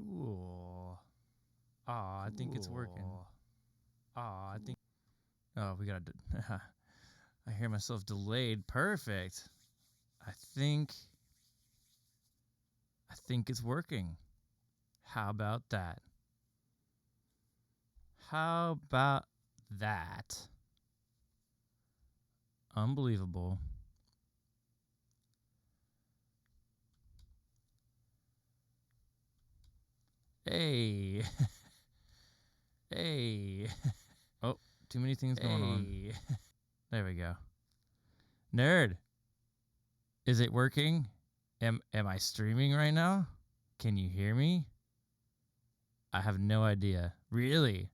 Cool. I think it's working. I think. Oh, we got. I hear myself delayed. Perfect. I think it's working. How about that? How about that? Unbelievable. Hey. Hey. Oh, too many things going on. There we go. Nerd. Is it working? Am I streaming right now? Can you hear me? I have no idea. Really?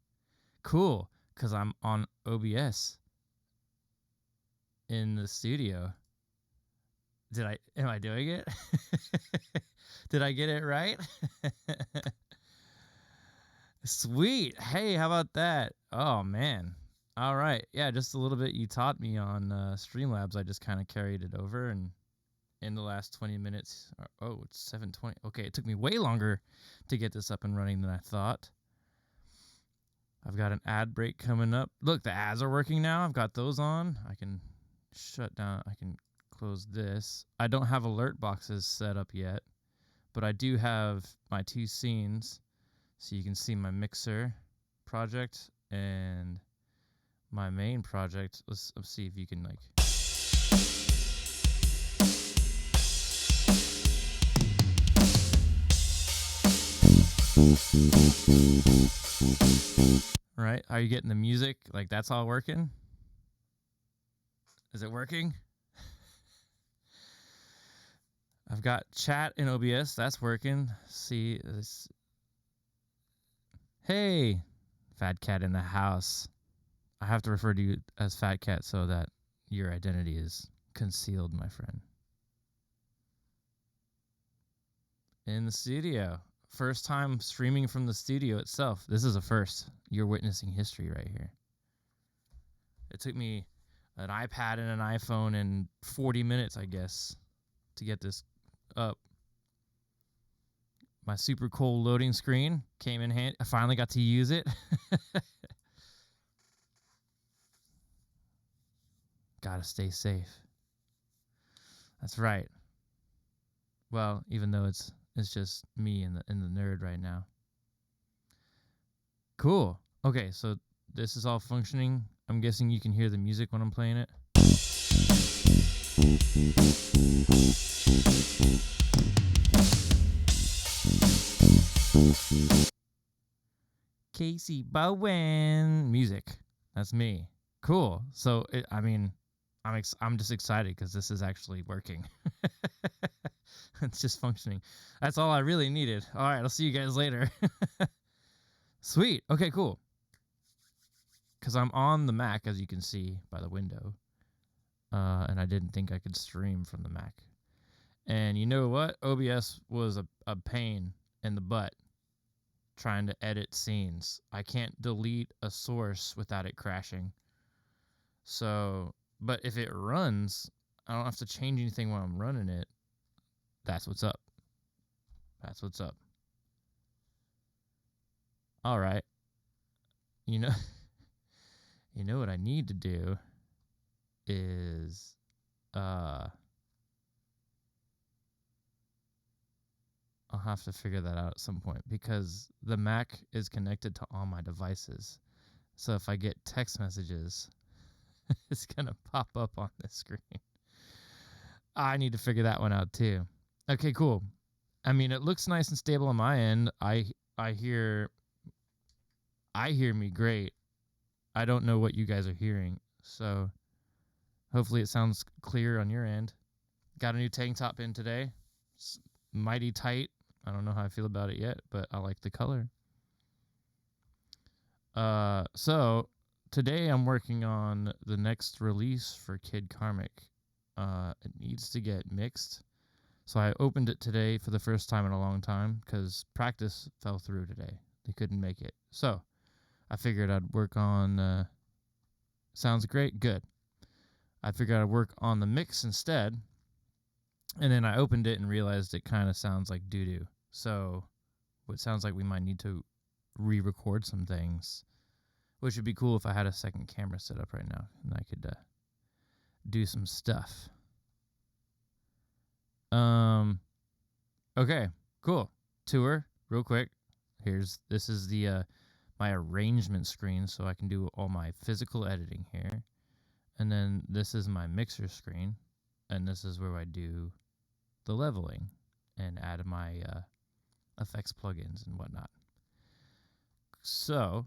Cool, cuz I'm on OBS in the studio. Am I doing it? Did I get it right? Sweet. Hey, how about that? Oh man. All right. Yeah, just a little bit you taught me on Streamlabs. I just kind of carried it over, and in the last 20 minutes, it's 7:20. Okay, it took me way longer to get this up and running than I thought. I've got an ad break coming up. Look, the ads are working now. I've got those on. I can shut down. I can close this. I don't have alert boxes set up yet, but I do have my 2 scenes. So you can see my mixer project and my main project. Let's see if you can like. Right? Are you getting the music? Like that's all working? Is it working? I've got chat in OBS. That's working. See this. Hey, Fat Cat in the house. I have to refer to you as Fat Cat so that your identity is concealed, my friend. In the studio. First time streaming from the studio itself. This is a first. You're witnessing history right here. It took me an iPad and an iPhone and 40 minutes, I guess, to get this up. My super cool loading screen came in handy. I finally got to use it. Gotta stay safe. That's right. Well, even though it's just me and the nerd right now. Cool. Okay, so this is all functioning. I'm guessing you can hear the music when I'm playing it. Casey Bowen music. That's me. Cool. So I'm just excited because this is actually working. It's just functioning. That's all I really needed. All right, I'll see you guys later. Sweet. Okay, cool. Because I'm on the Mac, as you can see by the window, and I didn't think I could stream from the Mac. And you know what? OBS was a pain in the butt trying to edit scenes. I can't delete a source without it crashing. So, but if it runs, I don't have to change anything while I'm running it. That's what's up. That's what's up. All right. You know, you know what I need to do is, I'll have to figure that out at some point because the Mac is connected to all my devices. So if I get text messages, it's going to pop up on the screen. I need to figure that one out too. Okay, cool. I mean, it looks nice and stable on my end. I hear me great. I don't know what you guys are hearing. So hopefully it sounds clear on your end. Got a new tank top in today. It's mighty tight. I don't know how I feel about it yet, but I like the color. So today I'm working on the next release for Kid Karmic. It needs to get mixed. So I opened it today for the first time in a long time because practice fell through today. They couldn't make it. So I figured I'd work on... sounds great? Good. I figured I'd work on the mix instead. And then I opened it and realized it kind of sounds like doo-doo. So It sounds like we might need to re-record some things, which would be cool if I had a second camera set up right now and I could do some stuff. Okay, cool. Tour, real quick. This is the my arrangement screen, so I can do all my physical editing here. And then this is my mixer screen, and this is where I do the leveling and add my effects plugins and whatnot. So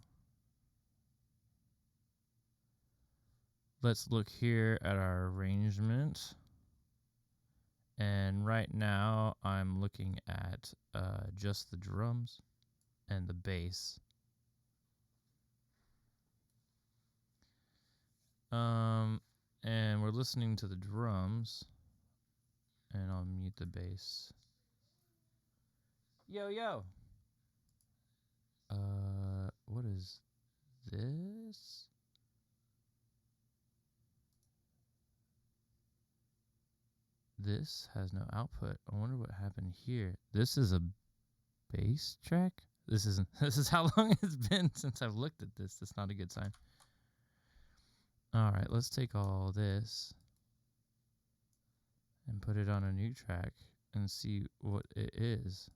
let's look here at our arrangement. And right now I'm looking at just the drums and the bass. And we're listening to the drums, and I'll mute the bass. Yo. What is this? This has no output. I wonder what happened here. This is a bass track? This is how long it's been since I've looked at this. That's not a good sign. Alright, let's take all this and put it on a new track and see what it is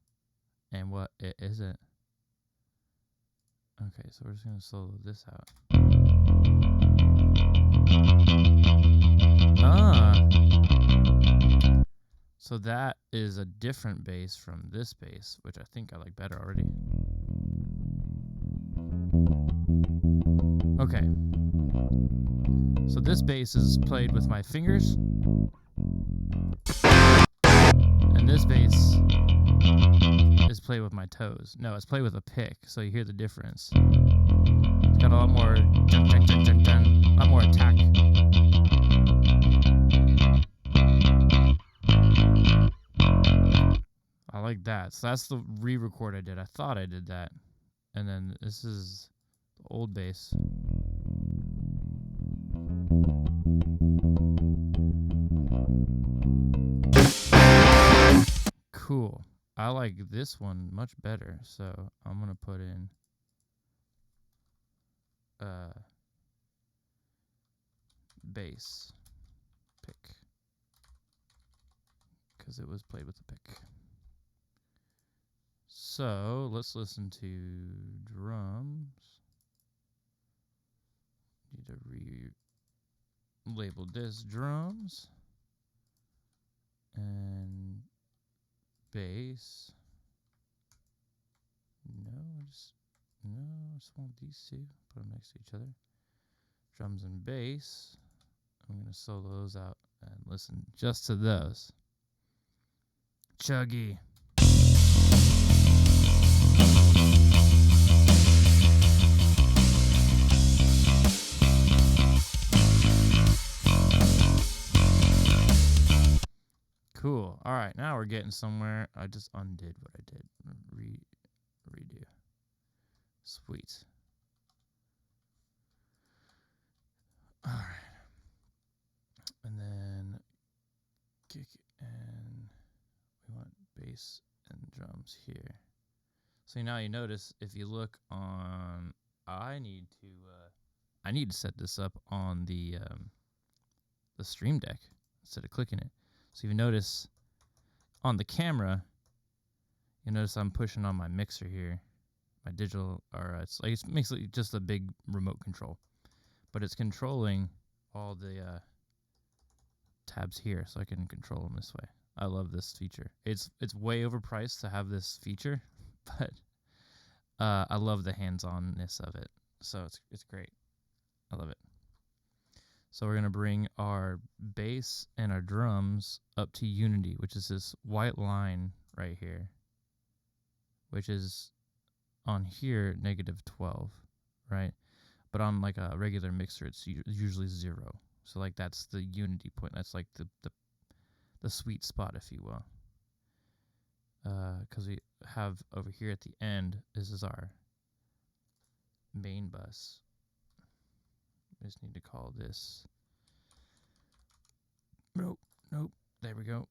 and what it isn't. Okay, so we're just going to solo this out. So that is a different bass from this bass, which I think I like better already. Okay. So this bass is played with my fingers. And this bass is played with my toes. No, it's played with a pick, so you hear the difference. It's got a lot more dun, dun, dun, dun, dun, a lot more attack. I like that. So that's the re-record I did. I thought I did that. And then this is the old bass. Cool. I like this one much better, so I'm going to put in bass pick, because it was played with a pick. So let's listen to drums. Need to re-label this drums and bass. I just want these two. Put them next to each other. Drums and bass. I'm gonna solo those out and listen just to those. Chuggy. Cool. All right, now we're getting somewhere. I just undid what I did. Redo. Sweet. All right. And then kick, and we want bass and drums here. So now you notice if you look on, I need to set this up on the Stream Deck instead of clicking it. So if you notice on the camera, you notice I'm pushing on my mixer here, my digital, or it's basically just a big remote control, but it's controlling all the tabs here, so I can control them this way. I love this feature. It's way overpriced to have this feature, but I love the hands-onness of it. So it's great. I love it. So we're gonna bring our bass and our drums up to unity, which is this white line right here, which is on here -12, right? But on like a regular mixer, it's usually 0. So like that's the unity point. That's like the sweet spot, if you will. Because we have over here at the end, this is our main bus. I just need to call this. Nope. There we go.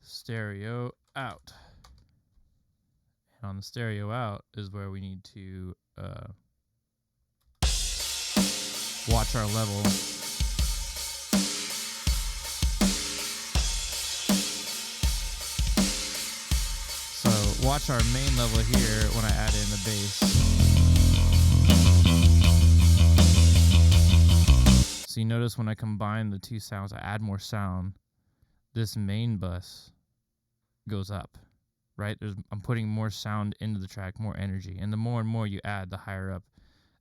Stereo out. And on the stereo out is where we need to watch our level. So watch our main level here when I add in the bass. So you notice when I combine the two sounds, I add more sound, this main bus goes up, right? I'm putting more sound into the track, more energy. And the more and more you add, the higher up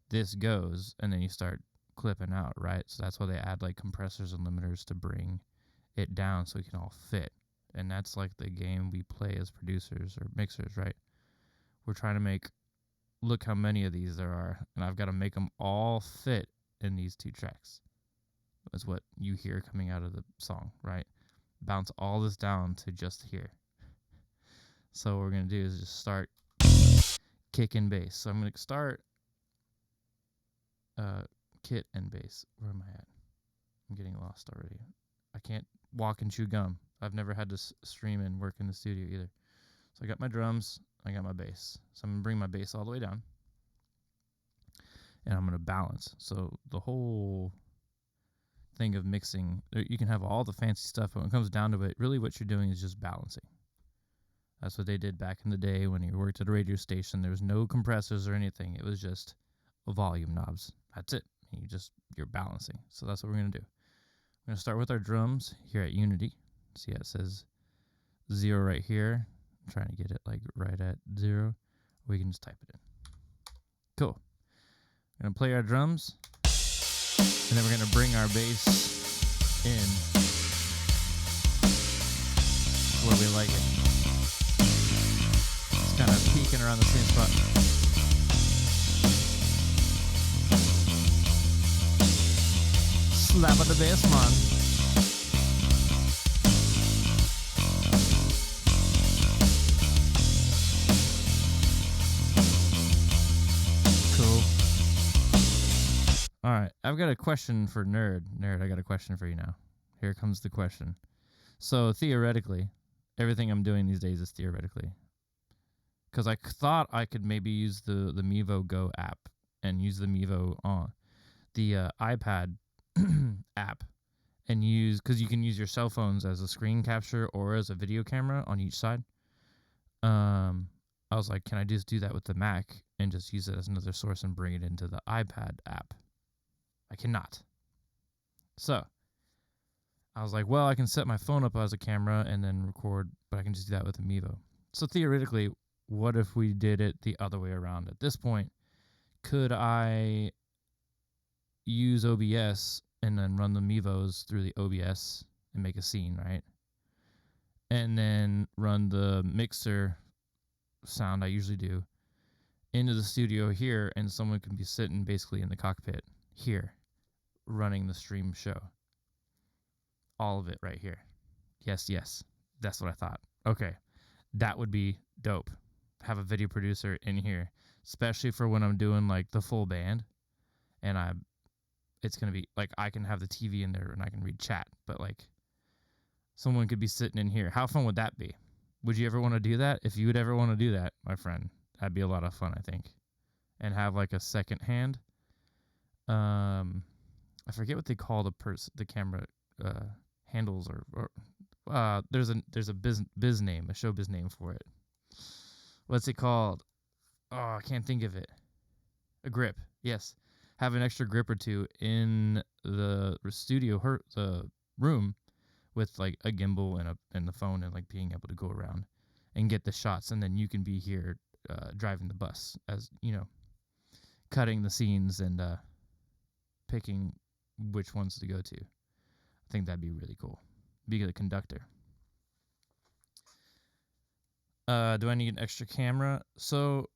this goes, and then you start clipping out, right? So that's why they add like compressors and limiters to bring it down so it can all fit. And that's like the game we play as producers or mixers, right? We're trying to make, look how many of these there are, and I've got to make them all fit in these two tracks. That's what you hear coming out of the song, right? Bounce all this down to just here. So what we're going to do is just start kick and bass. So I'm going to start kit and bass. Where am I at? I'm getting lost already. I can't walk and chew gum. I've never had to stream and work in the studio either. So I got my drums, I got my bass. So I'm going to bring my bass all the way down. And I'm going to balance. So the whole thing of mixing, you can have all the fancy stuff, but when it comes down to it, really what you're doing is just balancing. That's what they did back in the day when you worked at a radio station. There was no compressors or anything. It was just volume knobs. That's it. You're balancing. So that's what we're going to do. We're going to start with our drums here at Unity. See how it says 0 right here. I'm trying to get it like right at 0. We can just type it in. Cool. We're going to play our drums, and then we're going to bring our bass in where we like it. It's kind of peeking around the same spot. Slap at the bass, man. All right, I've got a question for Nerd. Nerd, I got a question for you now. Here comes the question. So theoretically, everything I'm doing these days is theoretically. Because I thought I could maybe use the Mevo Go app and use the Mevo on the iPad app and use, because you can use your cell phones as a screen capture or as a video camera on each side. I was like, can I just do that with the Mac and just use it as another source and bring it into the iPad app? I cannot. So I was like, well, I can set my phone up as a camera and then record, but I can just do that with a Mevo. So theoretically, what if we did it the other way around? At this point, could I use OBS and then run the Mevos through the OBS and make a scene, right? And then run the mixer sound I usually do into the studio here, and someone can be sitting basically in the cockpit here running the stream show. All of it right here. Yes. That's what I thought. Okay. That would be dope. Have a video producer in here, especially for when I'm doing like the full band, and it's going to be like I can have the TV in there and I can read chat, but like someone could be sitting in here. How fun would that be? Would you ever want to do that? If you would ever want to do that, my friend, that'd be a lot of fun, I think. And have like a second hand. I forget what they call the camera handles or there's a biz name, a showbiz name for it. What's it called? Oh, I can't think of it. A grip. Yes. Have an extra grip or two in the studio, the room, with like a gimbal and the phone, and like being able to go around and get the shots, and then you can be here driving the bus, as you know, cutting the scenes and picking which ones to go to. I think that'd be really cool. Be the conductor. Do I need an extra camera? So,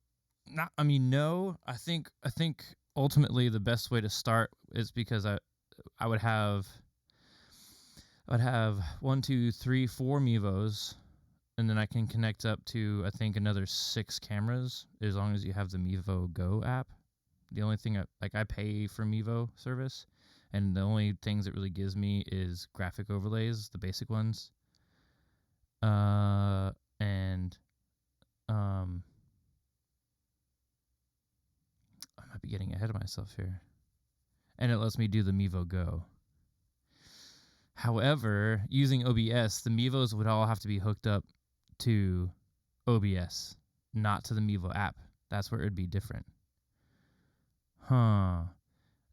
no. I think ultimately the best way to start is because I would have 1, 2, 3, 4 Mevos, and then I can connect up to I think another 6 cameras as long as you have the Mevo Go app. The only thing I pay for Mevo service, and the only things it really gives me is graphic overlays, the basic ones, and be getting ahead of myself here. And it lets me do the Mevo Go. However, using OBS, the Mevos would all have to be hooked up to OBS, not to the Mevo app. That's where it would be different. Huh.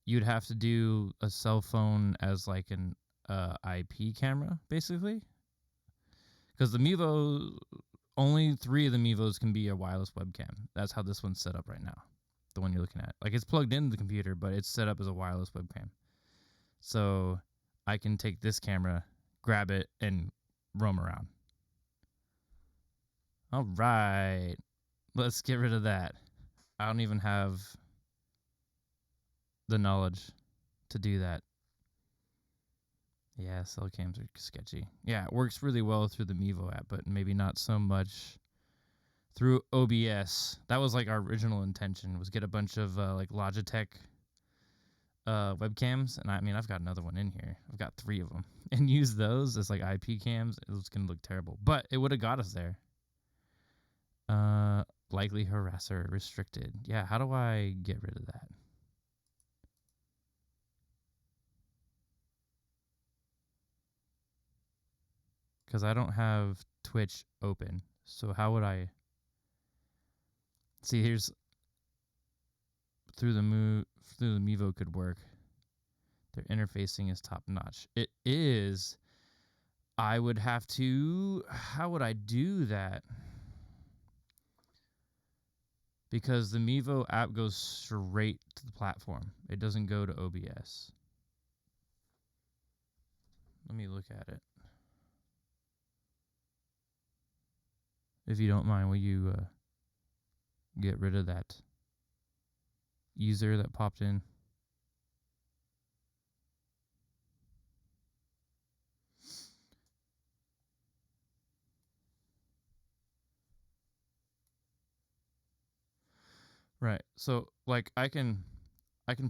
You'd have to do a cell phone as like an IP camera, basically. Because the Mevo, only 3 of the Mevos can be a wireless webcam. That's how this one's set up right now. The one you're looking at. Like, it's plugged into the computer, but it's set up as a wireless webcam. So I can take this camera, grab it, and roam around. All right. Let's get rid of that. I don't even have the knowledge to do that. Yeah, cell cams are sketchy. Yeah, it works really well through the Mevo app, but maybe not so much through OBS. That was like our original intention, was get a bunch of like Logitech webcams, and I mean, I've got another one in here. I've got 3 of them, and use those as like IP cams. It was gonna look terrible, but it would have got us there. Likely harasser restricted. Yeah, how do I get rid of that? Because I don't have Twitch open, so how would I see? Here's through the Mevo could work. Their interfacing is top notch. It is. I would have to. How would I do that? Because the Mevo app goes straight to the platform. It doesn't go to OBS. Let me look at it. If you don't mind, will you get rid of that user that popped in? Right. So like I can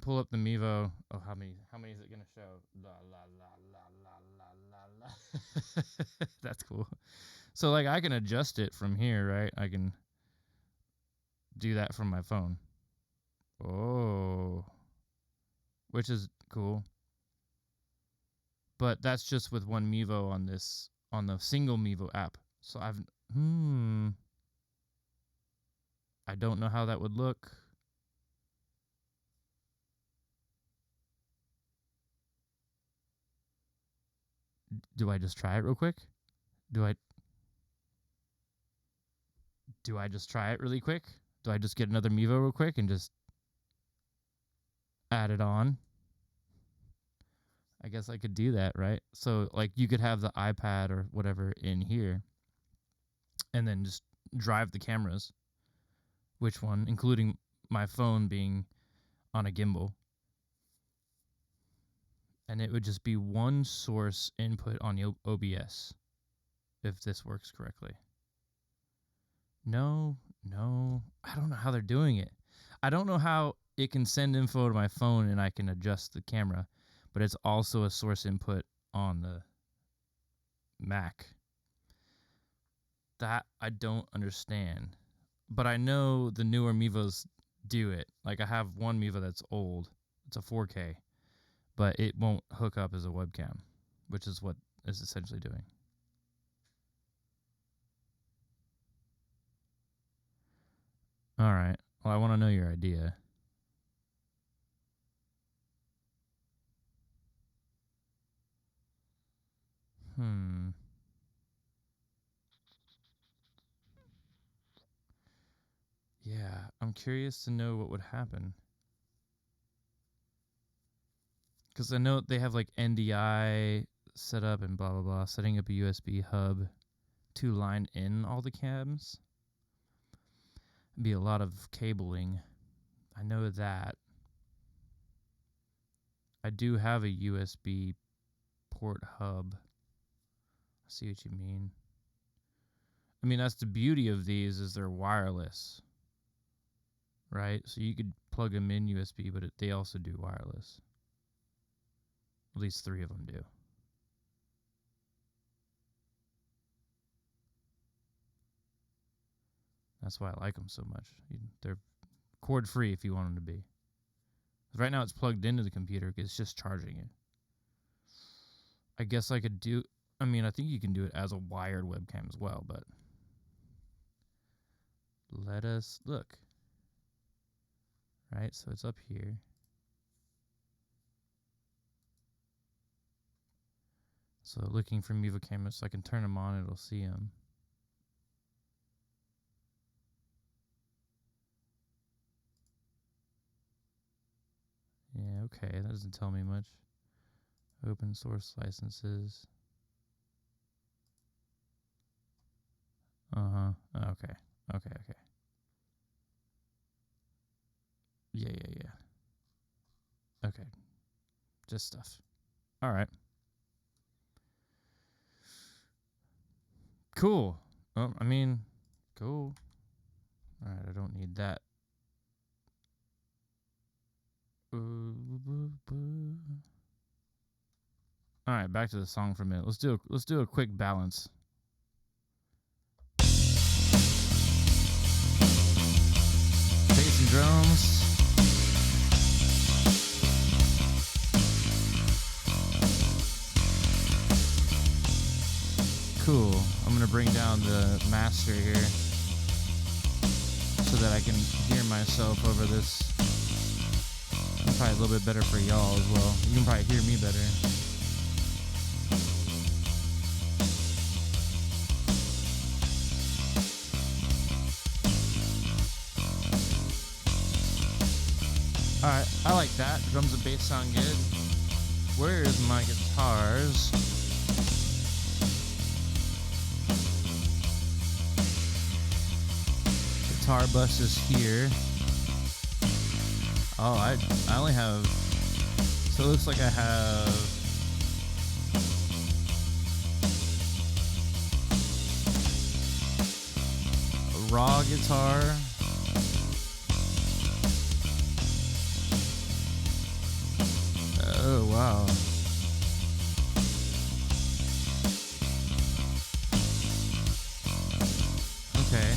pull up the Mevo. Oh, how many is it gonna show? La la la la la la la. That's cool. So like I can adjust it from here, right? I can do that from my phone. Oh. Which is cool. But that's just with one Mevo on the single Mevo app. So I don't know how that would look. Do I just try it real quick? Do I just try it really quick? Do I just get another Mevo real quick and just add it on? I guess I could do that, right? So like you could have the iPad or whatever in here and then just drive the cameras. Which one? Including my phone being on a gimbal. And it would just be one source input on the OBS if this works correctly. No. I don't know how they're doing it. I don't know how it can send info to my phone and I can adjust the camera, but it's also a source input on the Mac. That I don't understand. But I know the newer Mevos do it. Like I have one Mevo that's old. It's a 4K, but it won't hook up as a webcam, which is what it's essentially doing. All right. Well, I want to know your idea. Yeah, I'm curious to know what would happen. Because I know they have like NDI set up and blah, blah, blah, setting up a USB hub to line in all the cams. It'd be a lot of cabling. I know that. I do have a USB port hub. I see what you mean. I mean, that's the beauty of these is they're wireless, right? So you could plug them in USB, but they also do wireless. At least 3 of them do. That's why I like them so much. They're cord free if you want them to be. Right now it's plugged into the computer. It's just charging it. I guess I could do... I mean, I think you can do it as a wired webcam as well, but... Let us look. Right, so it's up here. So looking for Mivo cameras, so I can turn them on, it'll see them. Yeah, okay, that doesn't tell me much. Open source licenses. Okay. Okay. Yeah. Okay. Just stuff. All right. Cool. Oh, I mean, cool. All right, I don't need that. All right, back to the song for a minute. Let's do a quick balance. Bass and drums. Cool. I'm gonna bring down the master here so that I can hear myself over this. Probably a little bit better for y'all as well. You can probably hear me better. Alright, I like that. Drums and bass sound good. Where's my guitars? Guitar bus is here. Oh, I only have... So it looks like I have... a raw guitar. Oh, wow. Okay.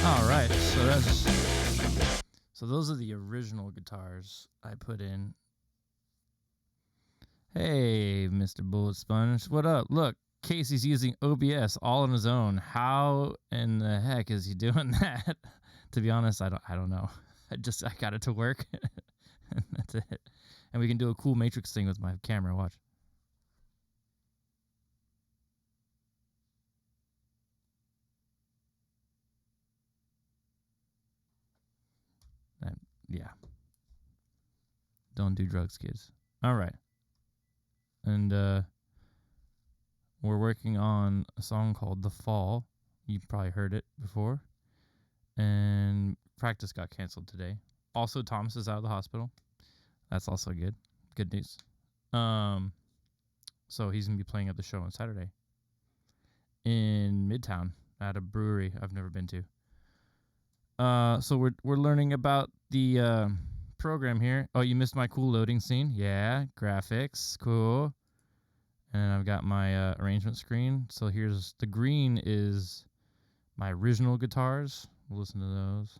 Alright, so those are the original guitars I put in. Hey, Mr. Bullet Sponge, what up? Look, Casey's using OBS all on his own. How in the heck is he doing that? To be honest, I don't know. I got it to work. And that's it. And we can do a cool matrix thing with my camera. Watch. Yeah. Don't do drugs, kids. All right. And we're working on a song called The Fall. You've probably heard it before. And practice got canceled today. Also, Thomas is out of the hospital. That's also good. Good news. So he's going to be playing at the show on Saturday in Midtown at a brewery I've never been to. So we're learning about the program here. Oh, you missed my cool loading scene? Yeah, graphics, cool. And I've got my arrangement screen. So here's the green is my original guitars. We'll listen to those.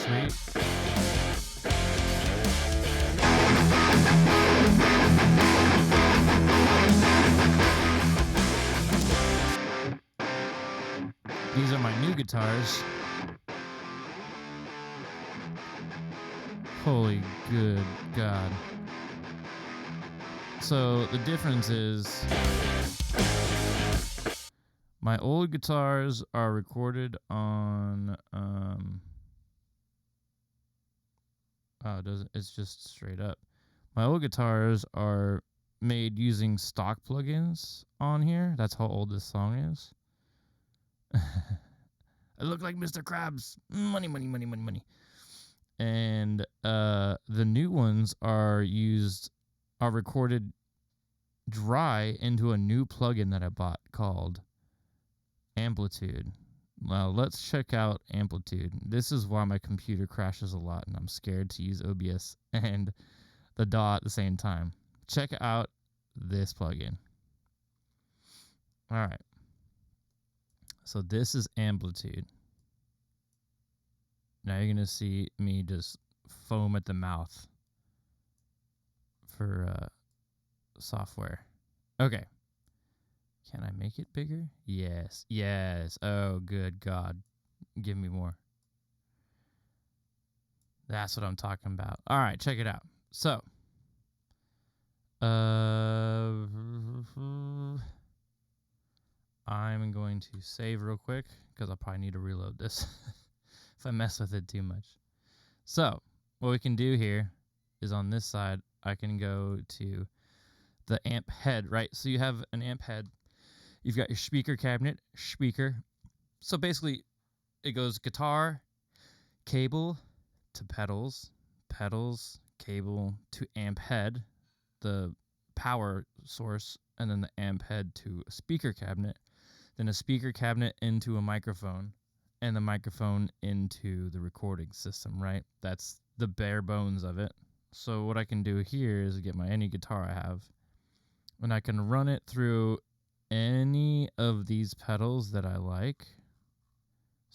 Sweet. These are my new guitars. Holy good God. So the difference is my old guitars are recorded on it's just straight up. My old guitars are made using stock plugins on here. That's how old this song is. I look like Mr. Krabs. Money, money, money, money, money. And the new ones are recorded dry into a new plugin that I bought called Amplitude. Well, let's check out Amplitude. This is why my computer crashes a lot and I'm scared to use OBS and the DAW at the same time. Check out this plugin. All right. So this is Amplitude. Now you're going to see me just foam at the mouth for software. Okay. Can I make it bigger? Yes. Yes. Oh, good God. Give me more. That's what I'm talking about. All right, check it out. So, I'm going to save real quick because I'll probably need to reload this if I mess with it too much. So, what we can do here is on this side, I can go to the amp head, right? So you have an amp head. You've got your speaker cabinet, speaker. So basically, it goes guitar, cable to pedals, pedals, cable to amp head, the power source, and then the amp head to a speaker cabinet, then a speaker cabinet into a microphone, and the microphone into the recording system, right? That's the bare bones of it. So what I can do here is get any guitar I have, and I can run it through any of these pedals that I like.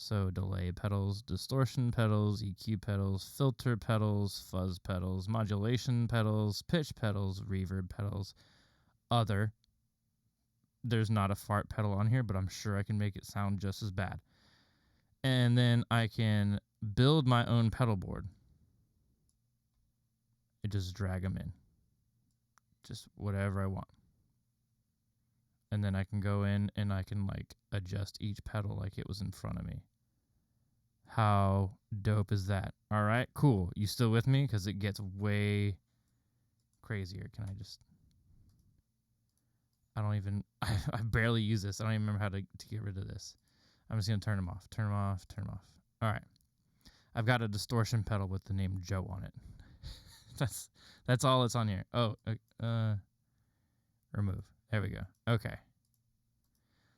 So delay pedals, distortion pedals, EQ pedals, filter pedals, fuzz pedals, modulation pedals, pitch pedals, reverb pedals, other. There's not a fart pedal on here, but I'm sure I can make it sound just as bad. And then I can build my own pedal board. I just drag them in. Just whatever I want. And then I can go in and I can like adjust each pedal like it was in front of me. How dope is that? All right, cool. You still with me? Because it gets way crazier. Can I just... I don't even... I barely use this. I don't even remember how to get rid of this. I'm just going to turn them off. Turn them off. Turn them off. All right. I've got a distortion pedal with the name Joe on it. That's all that's on here. Oh, remove. There we go. Okay.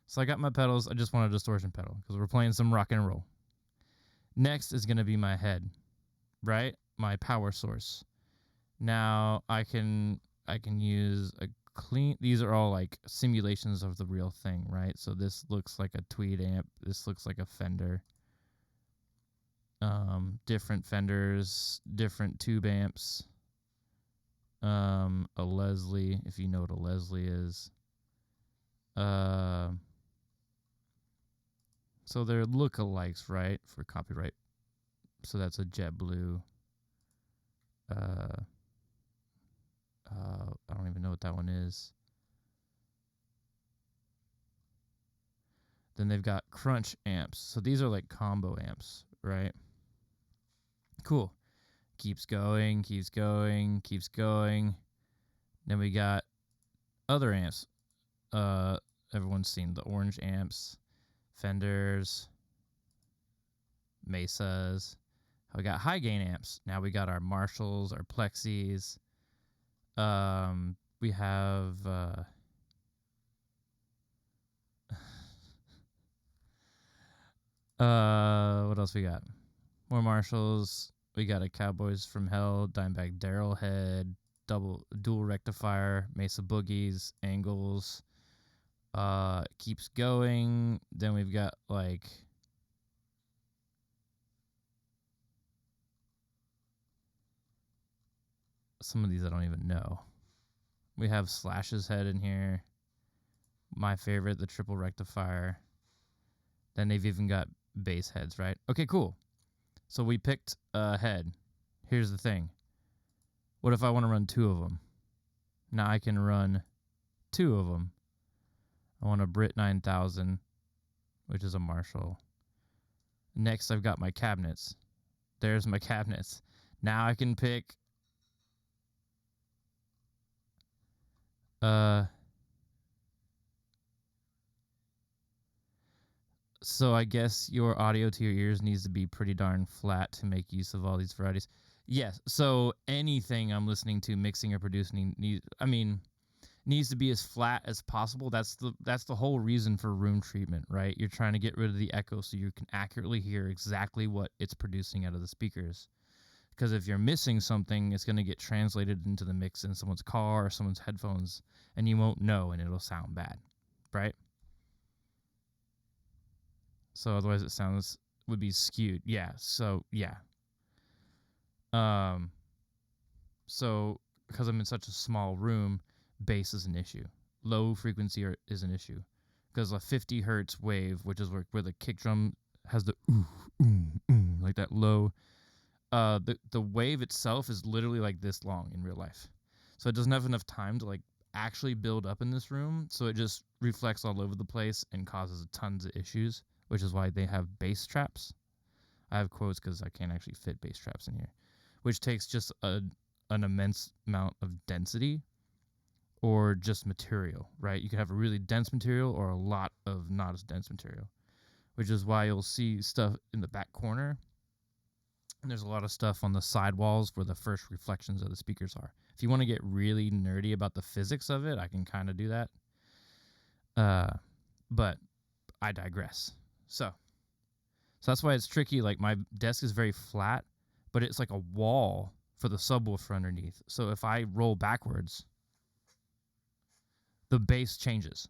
So I got my pedals. I just want a distortion pedal because we're playing some rock and roll. Next is going to be my head, right? My power source. Now I can use a clean... These are all like simulations of the real thing, right? So this looks like a Tweed amp. This looks like a Fender. Different Fenders, different tube amps. A Leslie, if you know what a Leslie is. So they're lookalikes, right, for copyright. So that's a JetBlue. I don't even know what that one is. Then they've got Crunch amps. So these are like combo amps, right? Cool. Keeps going, keeps going, keeps going. Then we got other amps. Everyone's seen the orange amps, Fenders, Mesas. We got high gain amps. Now we got our Marshalls, our Plexis. We have what else we got? More Marshalls. We got a Cowboys from Hell, Dimebag Darrell head, dual rectifier, Mesa Boogies, Angles. Keeps going. Then we've got like some of these I don't even know. We have Slash's head in here. My favorite, the triple rectifier. Then they've even got bass heads, right? Okay, cool. So we picked a head. Here's the thing. What if I want to run two of them? Now I can run two of them. I want a Brit 9000, which is a Marshall. Next, I've got my cabinets. There's my cabinets. Now I can pick Uh, so I guess your audio to your ears needs to be pretty darn flat to make use of all these varieties. Yes. So anything I'm listening to, mixing or producing, needs to be as flat as possible. That's the whole reason for room treatment, right? You're trying to get rid of the echo so you can accurately hear exactly what it's producing out of the speakers. Because if you're missing something, it's going to get translated into the mix in someone's car or someone's headphones, and you won't know, and it'll sound bad, right? So otherwise, would be skewed. Yeah. So yeah. Um. So because I'm in such a small room, bass is an issue. Low frequency is an issue because a 50 hertz wave, which is where the kick drum has the ooh, ooh, ooh, like that low. The wave itself is literally like this long in real life, so it doesn't have enough time to like actually build up in this room. So it just reflects all over the place and causes tons of issues, which is why they have bass traps. I have quotes because I can't actually fit bass traps in here, which takes just an immense amount of density or just material, right? You could have a really dense material or a lot of not as dense material, which is why you'll see stuff in the back corner. And there's a lot of stuff on the side walls where the first reflections of the speakers are. If you want to get really nerdy about the physics of it, I can kind of do that. But I digress. So that's why it's tricky. Like my desk is very flat, but it's like a wall for the subwoofer underneath. So if I roll backwards, the bass changes.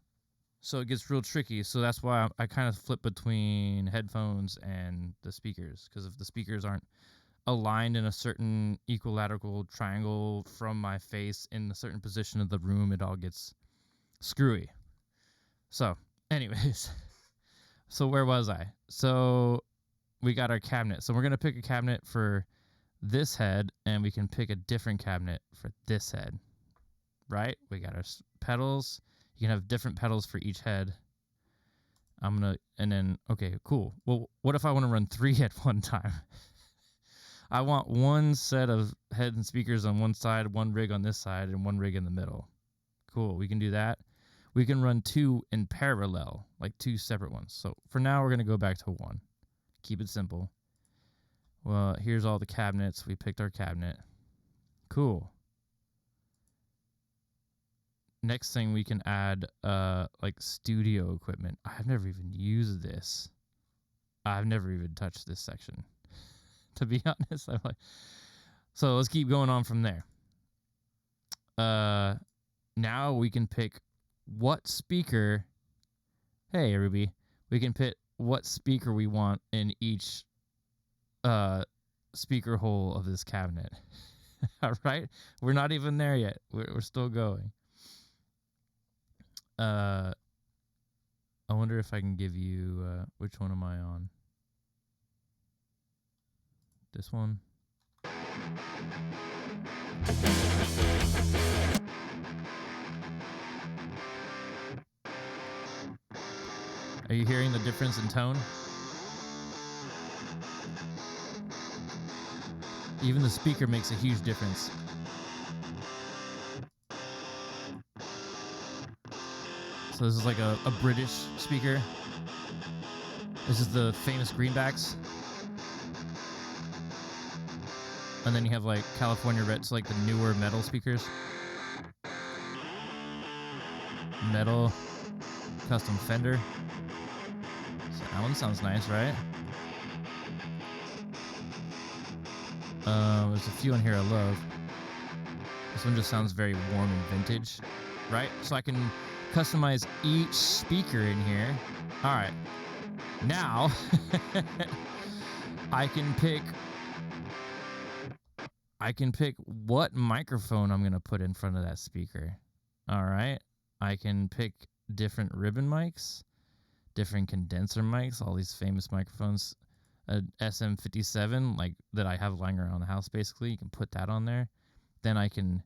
So it gets real tricky. So that's why I kind of flip between headphones and the speakers, because if the speakers aren't aligned in a certain equilateral triangle from my face in a certain position of the room, it all gets screwy. So anyways, so where was I? So we got our cabinet. So we're going to pick a cabinet for this head, and we can pick a different cabinet for this head, right? We got our pedals. You can have different pedals for each head. Okay, cool. Well, what if I want to run 3 at one time? I want one set of heads and speakers on one side, one rig on this side, and one rig in the middle. Cool, we can do that. We can run 2 in parallel, like 2 separate ones. So for now, we're going to go back to 1. Keep it simple. Well, here's all the cabinets. We picked our cabinet. Cool. Next thing, we can add like studio equipment. I've never even used this. I've never even touched this section, to be honest. I'm like, so let's keep going on from there. Now we can pick what speaker. Hey, Ruby, we can pick what speaker we want in each speaker hole of this cabinet. All right, we're not even there yet. We're still going. I wonder if I can give you which one am I on? This one. Are you hearing the difference in tone? Even the speaker makes a huge difference. So this is like a British speaker. This is the famous Greenbacks. And then you have like California Reds, like the newer metal speakers. Metal custom Fender. So that one sounds nice, right? There's a few in here I love. This one just sounds very warm and vintage, right? So I can customize each speaker in here. All right. Now, I can pick what microphone I'm going to put in front of that speaker. All right. I can pick different ribbon mics, different condenser mics, all these famous microphones. A SM57, like that I have lying around the house, basically. You can put that on there. Then I can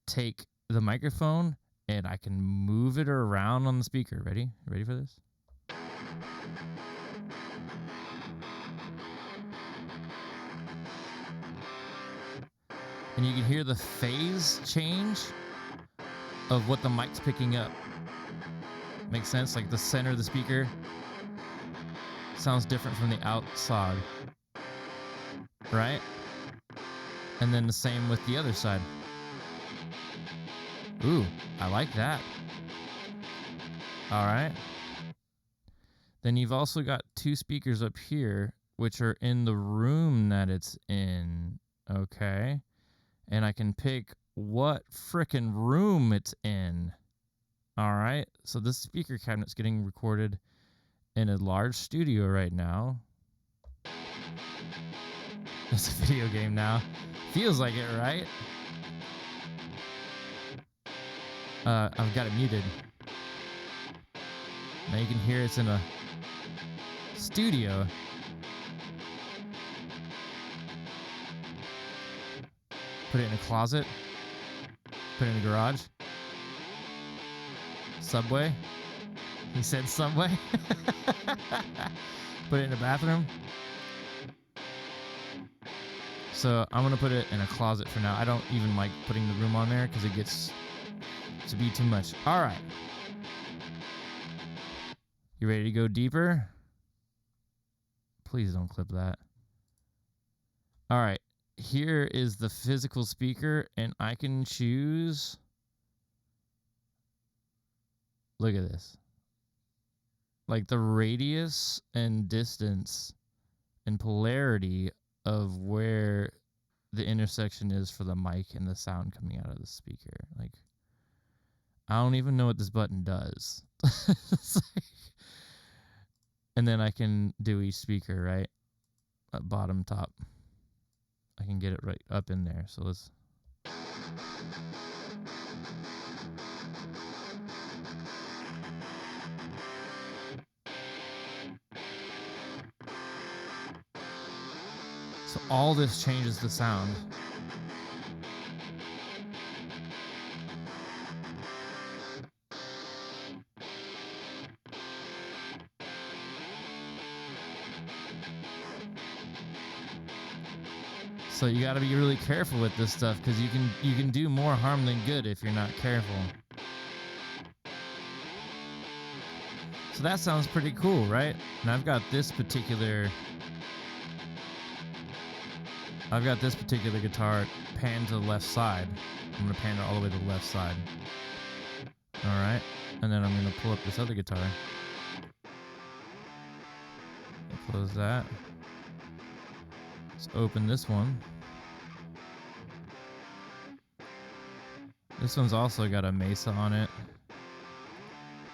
take the microphone and I can move it around on the speaker. Ready? Ready for this? And you can hear the phase change of what the mic's picking up. Makes sense? Like the center of the speaker sounds different from the outside, right? And then the same with the other side. Ooh, I like that. All right. Then you've also got two speakers up here, which are in the room that it's in. Okay. And I can pick what frickin' room it's in. All right. So this speaker cabinet's getting recorded in a large studio right now. It's a video game now. Feels like it, right? I've got it muted. Now you can hear it's in a studio. Put it in a closet. Put it in a garage. Subway. He said subway. Put it in a bathroom. So I'm going to put it in a closet for now. I don't even like putting the room on there because it gets to be too much. All right. You ready to go deeper? Please don't clip that. All right. Here is the physical speaker, and I can choose. Look at this. Like the radius and distance and polarity of where the intersection is for the mic and the sound coming out of the speaker. Like, I don't even know what this button does. And then I can do each speaker, right? Bottom, top. I can get it right up in there. So let's... So all this changes the sound. So you got to be really careful with this stuff because you can do more harm than good if you're not careful. So that sounds pretty cool, right? And I've got this particular guitar panned to the left side. I'm going to pan it all the way to the left side. All right. And then I'm going to pull up this other guitar. Close that. Let's open this one. This one's also got a Mesa on it.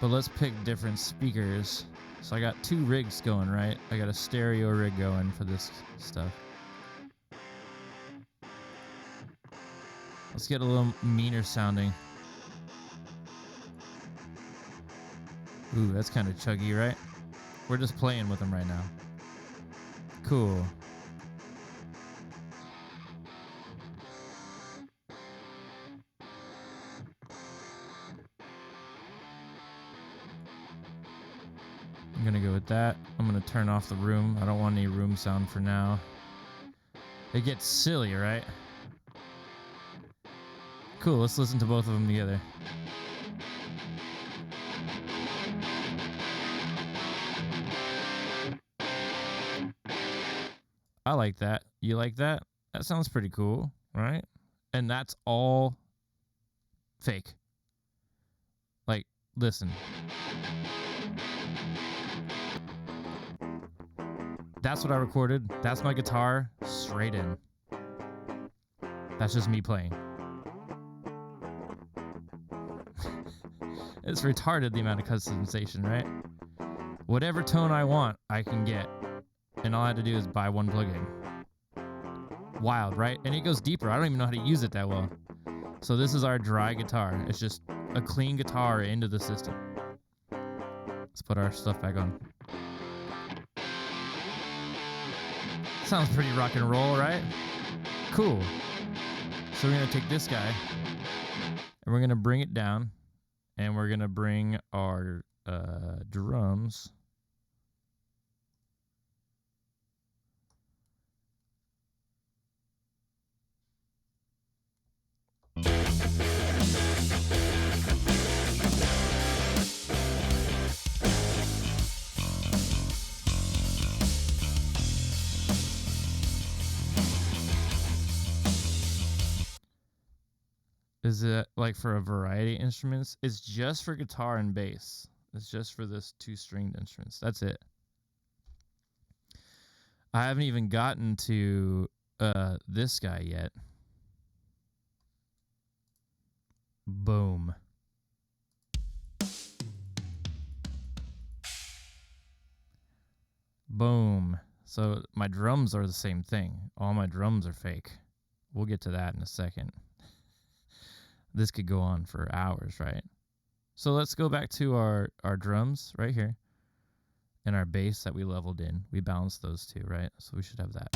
But let's pick different speakers. So I got two rigs going, right? I got a stereo rig going for this stuff. Let's get a little meaner sounding. Ooh, that's kind of chuggy, right? We're just playing with them right now. Cool. I'm gonna go with that. I'm gonna turn off the room. I don't want any room sound for now. It gets silly, right? Cool, let's listen to both of them together. I like that. You like that? That sounds pretty cool, right? And that's all fake. Like, listen. That's what I recorded. That's my guitar, straight in. That's just me playing. It's retarded the amount of customization, right? Whatever tone I want, I can get. And all I had to do is buy one plugin. Wild, right? And it goes deeper. I don't even know how to use it that well. So this is our dry guitar. It's just a clean guitar into the system. Let's put our stuff back on. Sounds pretty rock and roll, right? Cool. So we're going to take this guy and we're going to bring it down and we're going to bring our drums. Is it like for a variety of instruments? It's just for guitar and bass. It's just for this 2-stringed instruments. That's it. I haven't even gotten to this guy yet. Boom. Boom. So my drums are the same thing. All my drums are fake. We'll get to that in a second. This could go on for hours, right? So let's go back to our drums right here. And our bass that we leveled in. We balanced those two, right? So we should have that.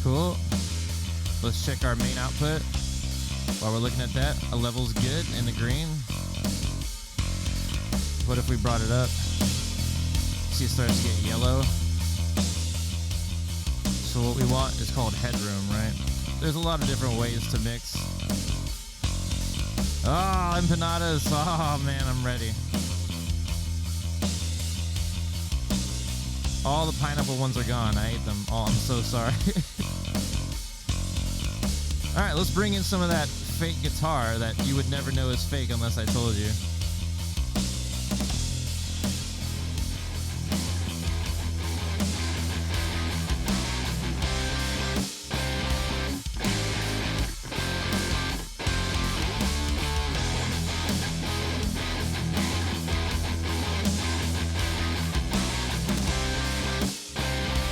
Cool. Let's check our main output. While we're looking at that, a level's good in the green. What if we brought it up? See, it starts to get yellow. So what we want is called headroom, right? There's a lot of different ways to mix. Oh, empanadas. Oh, man, I'm ready. All the pineapple ones are gone. I ate them all. I'm so sorry. All right, let's bring in some of that fake guitar that you would never know is fake unless I told you.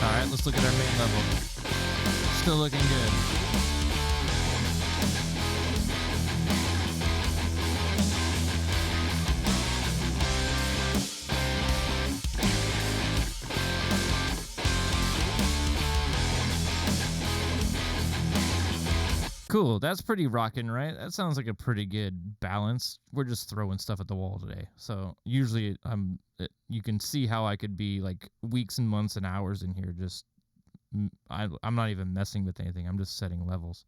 All right, let's look at our main level. Still looking good. Cool, that's pretty rockin', right? That sounds like a pretty good balance. We're just throwing stuff at the wall today. So usually you can see how I could be like weeks and months and hours in here just I'm not even messing with anything. I'm just setting levels.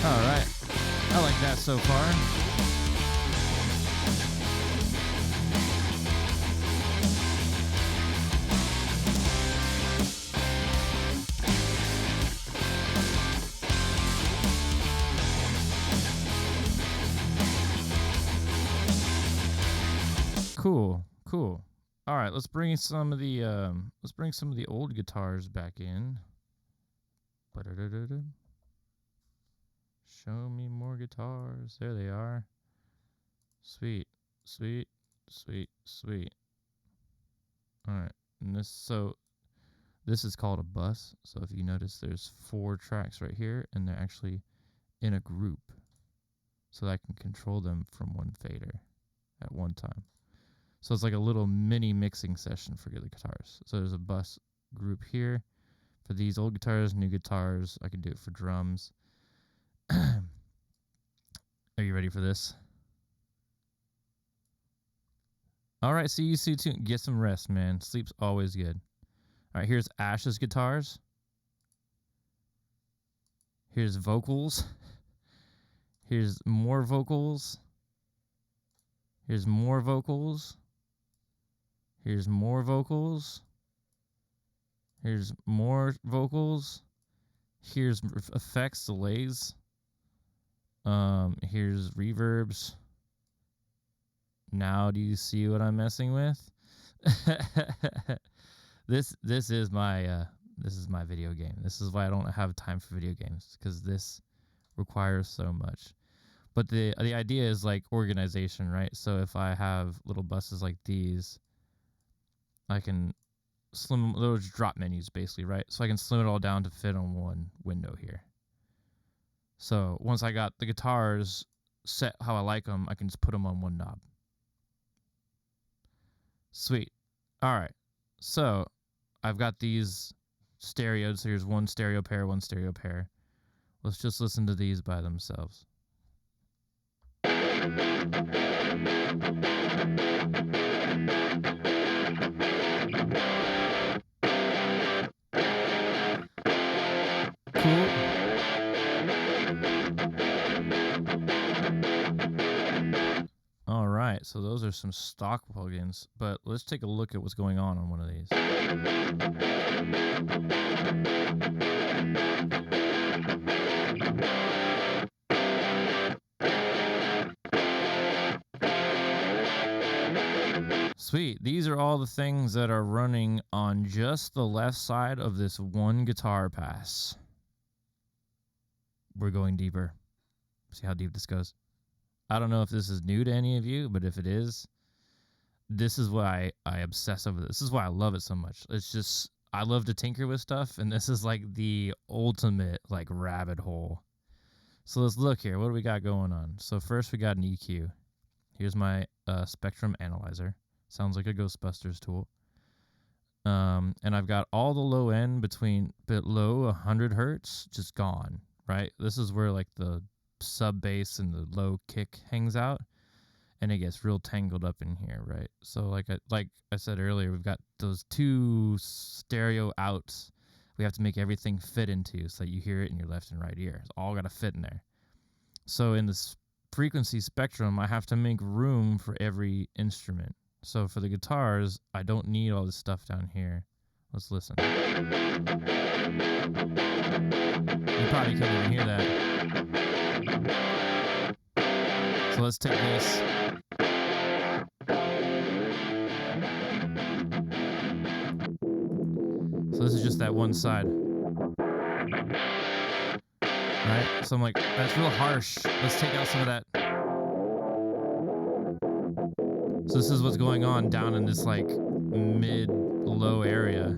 All right. I like that so far. Cool, cool. All right, let's bring some of the old guitars back in. Show me more guitars. There they are. Sweet, sweet, sweet, sweet. All right, and this is called a bus. So if you notice, there's 4 tracks right here, and they're actually in a group, so that I can control them from one fader at one time. So it's like a little mini mixing session for the guitars. So there's a bus group here for these old guitars, new guitars. I can do it for drums. Are you ready for this? All right, see you soon. Get some rest, man. Sleep's always good. All right, here's Ash's guitars. Here's vocals. Here's more vocals. Here's more vocals. Here's more vocals. Here's more vocals. Here's effects, delays. Here's reverbs. Now do you see what I'm messing with? This is my video game. This is why I don't have time for video games, because this requires so much. But the idea is like organization, right? So if I have little buses like these, I can slim those drop menus basically, right? So I can slim it all down to fit on one window here. So once I got the guitars set how I like them, I can just put them on one knob. Sweet. All right. So I've got these stereos. Here's one stereo pair, one stereo pair. Let's just listen to these by themselves. Cool. All right, so those are some stock plugins, but let's take a look at what's going on one of these. Sweet. These are all the things that are running on just the left side of this one guitar pass. We're going deeper. See how deep this goes. I don't know if this is new to any of you, but if it is, this is why I obsess over this. This is why I love it so much. It's just, I love to tinker with stuff, and this is like the ultimate like rabbit hole. So let's look here. What do we got going on? So first we got an EQ. Here's my spectrum analyzer. Sounds like a Ghostbusters tool. And I've got all the low end below 100 hertz just gone, right? This is where like the sub bass and the low kick hangs out, and it gets real tangled up in here, right? So like I said earlier, we've got those two stereo outs we have to make everything fit into so that you hear it in your left and right ear. It's all got to fit in there. So in this frequency spectrum, I have to make room for every instrument. So for the guitars, I don't need all this stuff down here. Let's listen. You probably couldn't even hear that. So let's take this. So this is just that one side. Right? So I'm like, that's real harsh. Let's take out some of that. So this is what's going on down in this like mid-low area.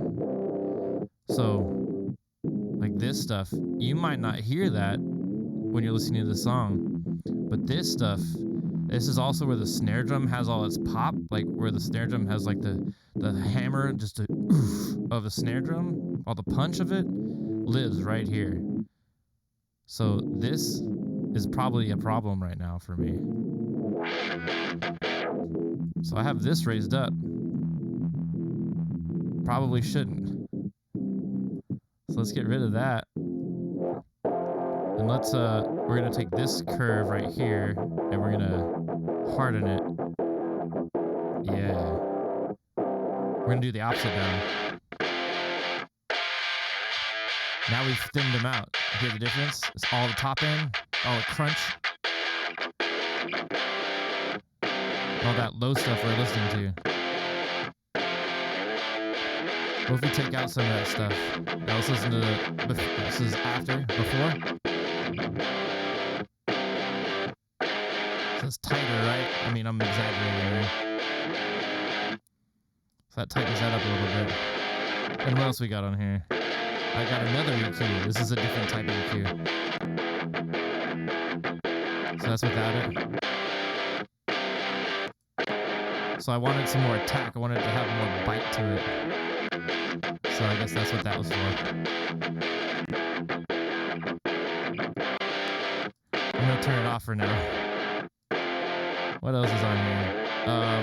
So like this stuff, you might not hear that when you're listening to the song, but this stuff, this is also where the snare drum has all its pop, like where the snare drum has like the hammer, just a oof of a snare drum, all the punch of it lives right here. So this is probably a problem right now for me. So I have this raised up. Probably shouldn't. So let's get rid of that. And let's we're gonna take this curve right here and we're gonna harden it. Yeah. We're gonna do the opposite now. Now we've thinned them out. Hear the difference? It's all the top end, all the crunch. All that low stuff we're listening to. What if we take out some of that stuff? Now let's listen to this is before. So it's tighter, right? I mean, I'm exaggerating there. So that tightens that up a little bit. And what else we got on here? I got another EQ. This is a different type of EQ. So that's without it. So I wanted some more attack. I wanted to have more bite to it. So I guess that's what that was for. I'm going to turn it off for now. What else is on here?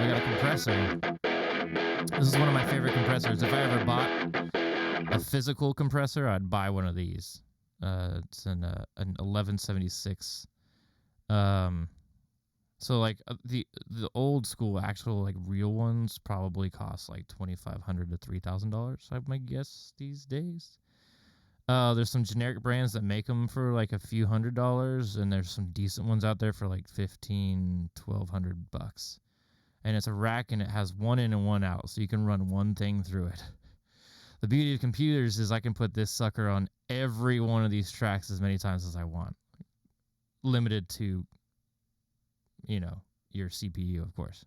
We got a compressor. This is one of my favorite compressors. If I ever bought a physical compressor, I'd buy one of these. It's an 1176. So like the old school actual like real ones probably cost like $2,500 to $3,000. I might guess these days. There's some generic brands that make them for like a few $100s, and there's some decent ones out there for like $1,200. And it's a rack, and it has one in and one out, so you can run one thing through it. The beauty of computers is I can put this sucker on every one of these tracks as many times as I want. Limited to, you know, your CPU, of course.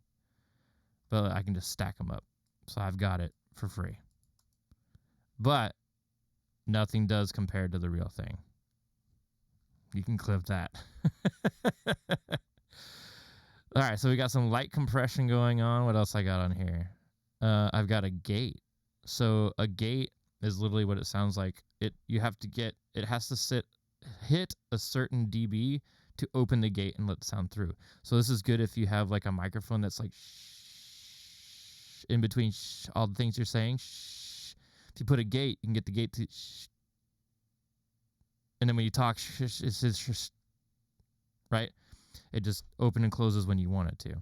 But I can just stack them up. So I've got it for free. But nothing does compared to the real thing. You can clip that. All right, so we got some light compression going on. What else I got on here? I've got a gate. So a gate is literally what it sounds like. It has to hit a certain dB to open the gate and let the sound through. So this is good if you have like a microphone that's like shh, in between all the things you're saying. Shh. If you put a gate, you can get the gate to shh. And then when you talk, it's right? It just open and closes when you want it to.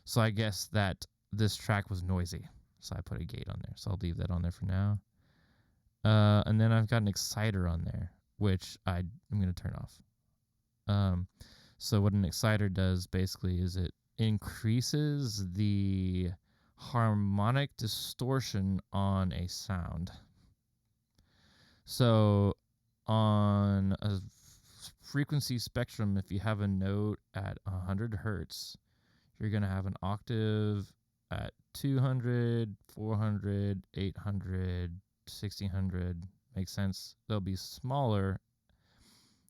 So I guess that this track was noisy. So I put a gate on there. So I'll leave that on there for now. And then I've got an exciter on there, which I'm going to turn off. So what an exciter does basically is it increases the harmonic distortion on a sound. So on a frequency spectrum, if you have a note at 100 hertz, you're going to have an octave at 200, 400, 800, 1600. Makes sense? They'll be smaller,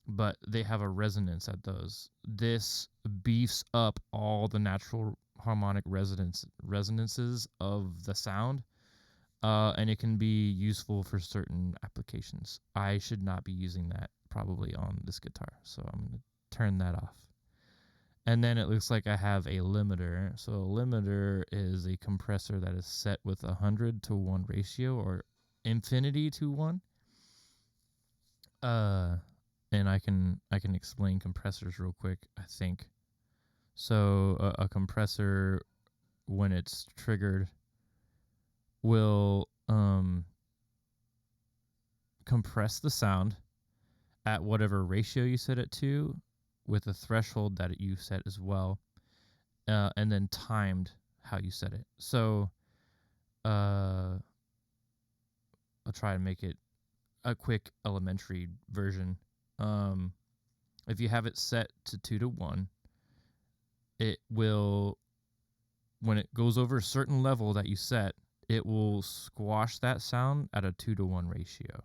but they have a resonance at those. This beefs up all the natural harmonic resonances of the sound, and it can be useful for certain applications. I should not be using that probably on this guitar, so I'm going to turn that off. And then it looks like I have a limiter. So a limiter is a compressor that is set with 100 to 1 ratio or infinity to 1. And I can explain compressors real quick, I think. So a compressor, when it's triggered, will compress the sound at whatever ratio you set it to, with a threshold that you set as well, and then timed how you set it. So I'll try and make it a quick elementary version. If you have it set to 2 to 1, it will, when it goes over a certain level that you set, it will squash that sound at a 2 to 1 ratio,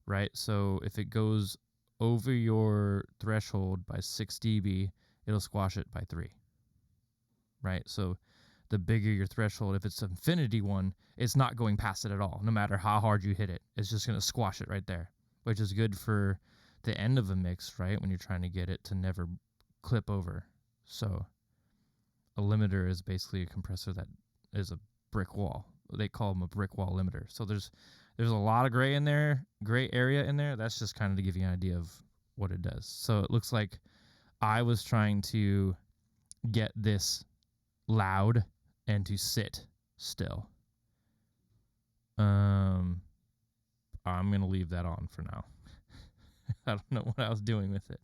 right? So if it goes over your threshold by 6 dB, it'll squash it by 3, right? So the bigger your threshold, if it's infinity 1, it's not going past it at all, no matter how hard you hit it. It's just going to squash it right there, which is good for the end of a mix, right? When you're trying to get it to never clip over. So a limiter is basically a compressor that is a brick wall. They call them a brick wall limiter. So there's a lot of gray area in there. That's just kind of to give you an idea of what it does. So it looks like I was trying to get this loud and to sit still. I'm going to leave that on for now. I don't know what I was doing with it.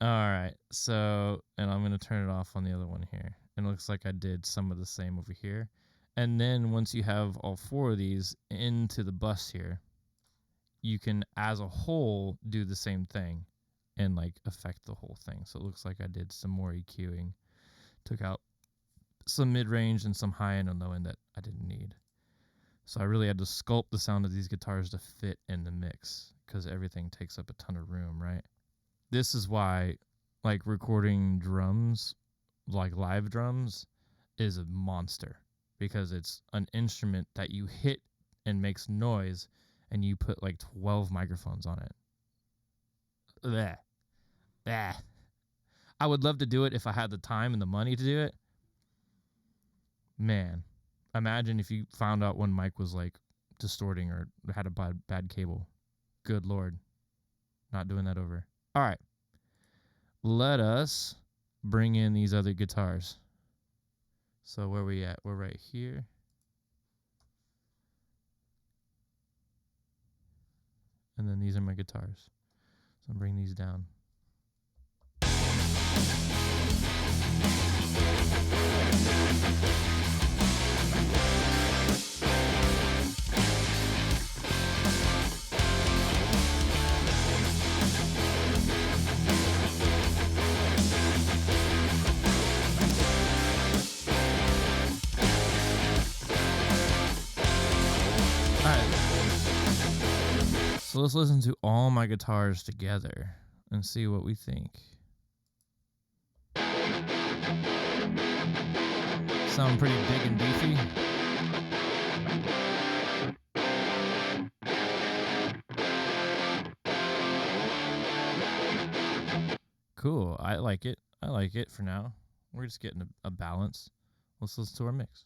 All right. So, and I'm going to turn it off on the other one here. And it looks like I did some of the same over here. And then once you have all 4 of these into the bus here, you can, as a whole, do the same thing and like affect the whole thing. So it looks like I did some more EQing, took out some mid-range and some high-end and low-end that I didn't need. So I really had to sculpt the sound of these guitars to fit in the mix, because everything takes up a ton of room, right? This is why, like, recording drums, like live drums, is a monster, because it's an instrument that you hit and makes noise, and you put like 12 microphones on it. Bleh. Bleh. I would love to do it if I had the time and the money to do it. Man, imagine if you found out one mic was like distorting or had a bad cable. Good Lord. Not doing that over. All right. Let us bring in these other guitars. So where are we at? We're right here. And then these are my guitars. So I'll bring these down. So let's listen to all my guitars together and see what we think. Sound pretty big and beefy. I like it. I like it for now. We're just getting a balance. Let's listen to our mix.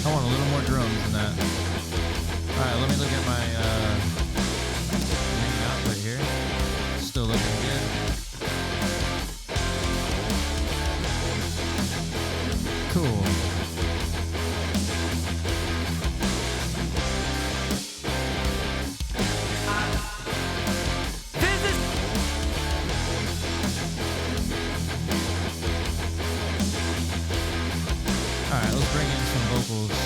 I want a little more drums than that. Alright, let me look at my main output here. Still looking good. Cool. Alright, let's bring in some vocals.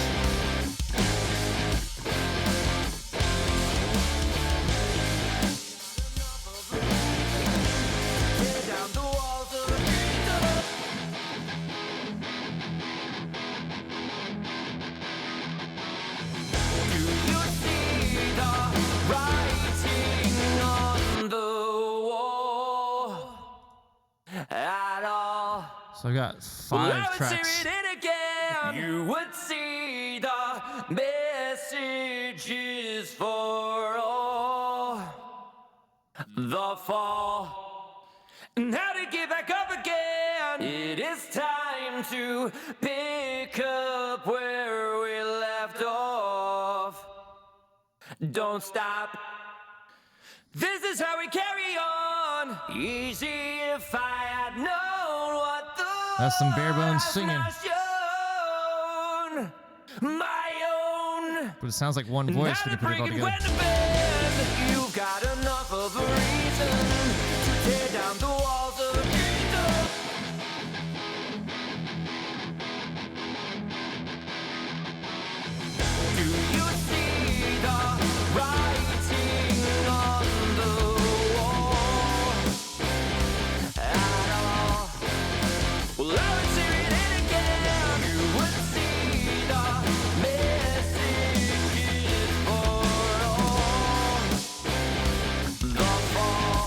So I got 5 tracks. You would see the messages for all the fall, and how to get back up again. It is time to pick up where we left off. Don't stop. This is how we carry on. Easy if I had known what the That's some bare bones singing. My own. But it sounds like one voice when you put it all together. You've got enough of a reason to tear down the walls of freedom. Do you see the writing on the wall at all? Well, I would say it again. You would see the messages for all the fall.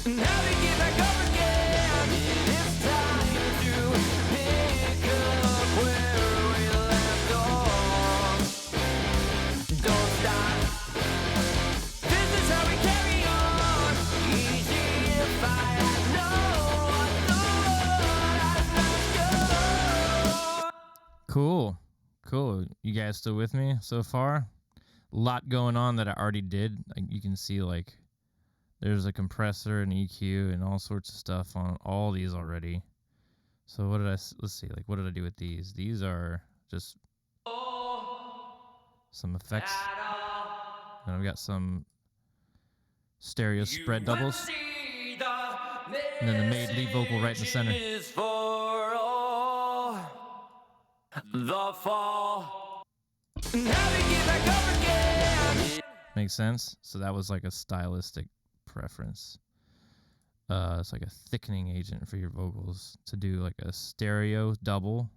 And how to get back up again. It is time to pick up where we left off. Don't stop. This is how we carry on. Easy if I had known what the world has not shown. Cool. You guys still with me so far? A lot going on that I already did. Like, you can see, like, there's a compressor and EQ and all sorts of stuff on all these already. So what did let's see, like, what did I do with these? These are just some effects. And I've got some stereo spread doubles. And then the main lead vocal right in the center. For all the fall. How to get back up again. Makes sense? So that was like a stylistic preference. It's like a thickening agent for your vocals to do like a stereo double,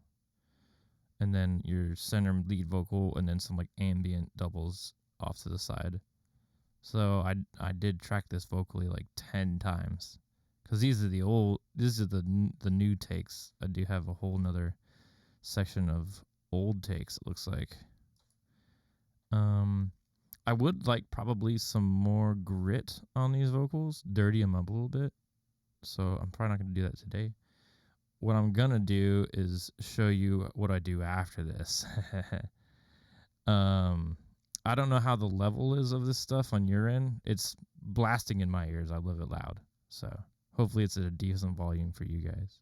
and then your center lead vocal, and then some like ambient doubles off to the side. So I did track this vocally like 10 times, because these are the new takes. I do have a whole nother section of old takes, it looks like. I would like probably some more grit on these vocals, dirty them up a little bit. So I'm probably not going to do that today. What I'm going to do is show you what I do after this. I don't know how the level is of this stuff on your end. It's blasting in my ears. I love it loud. So hopefully it's at a decent volume for you guys.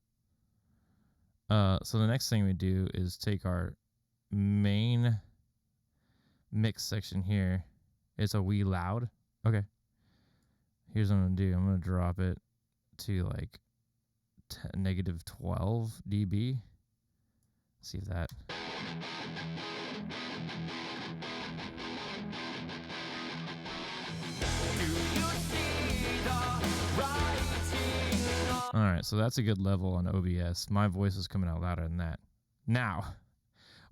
So the next thing we do is take our main mix section here. It's a wee loud. Okay. Here's what I'm going to do. I'm going to drop it to like negative 12 dB. See if that. Alright, right, so that's a good level on OBS. My voice is coming out louder than that. Now,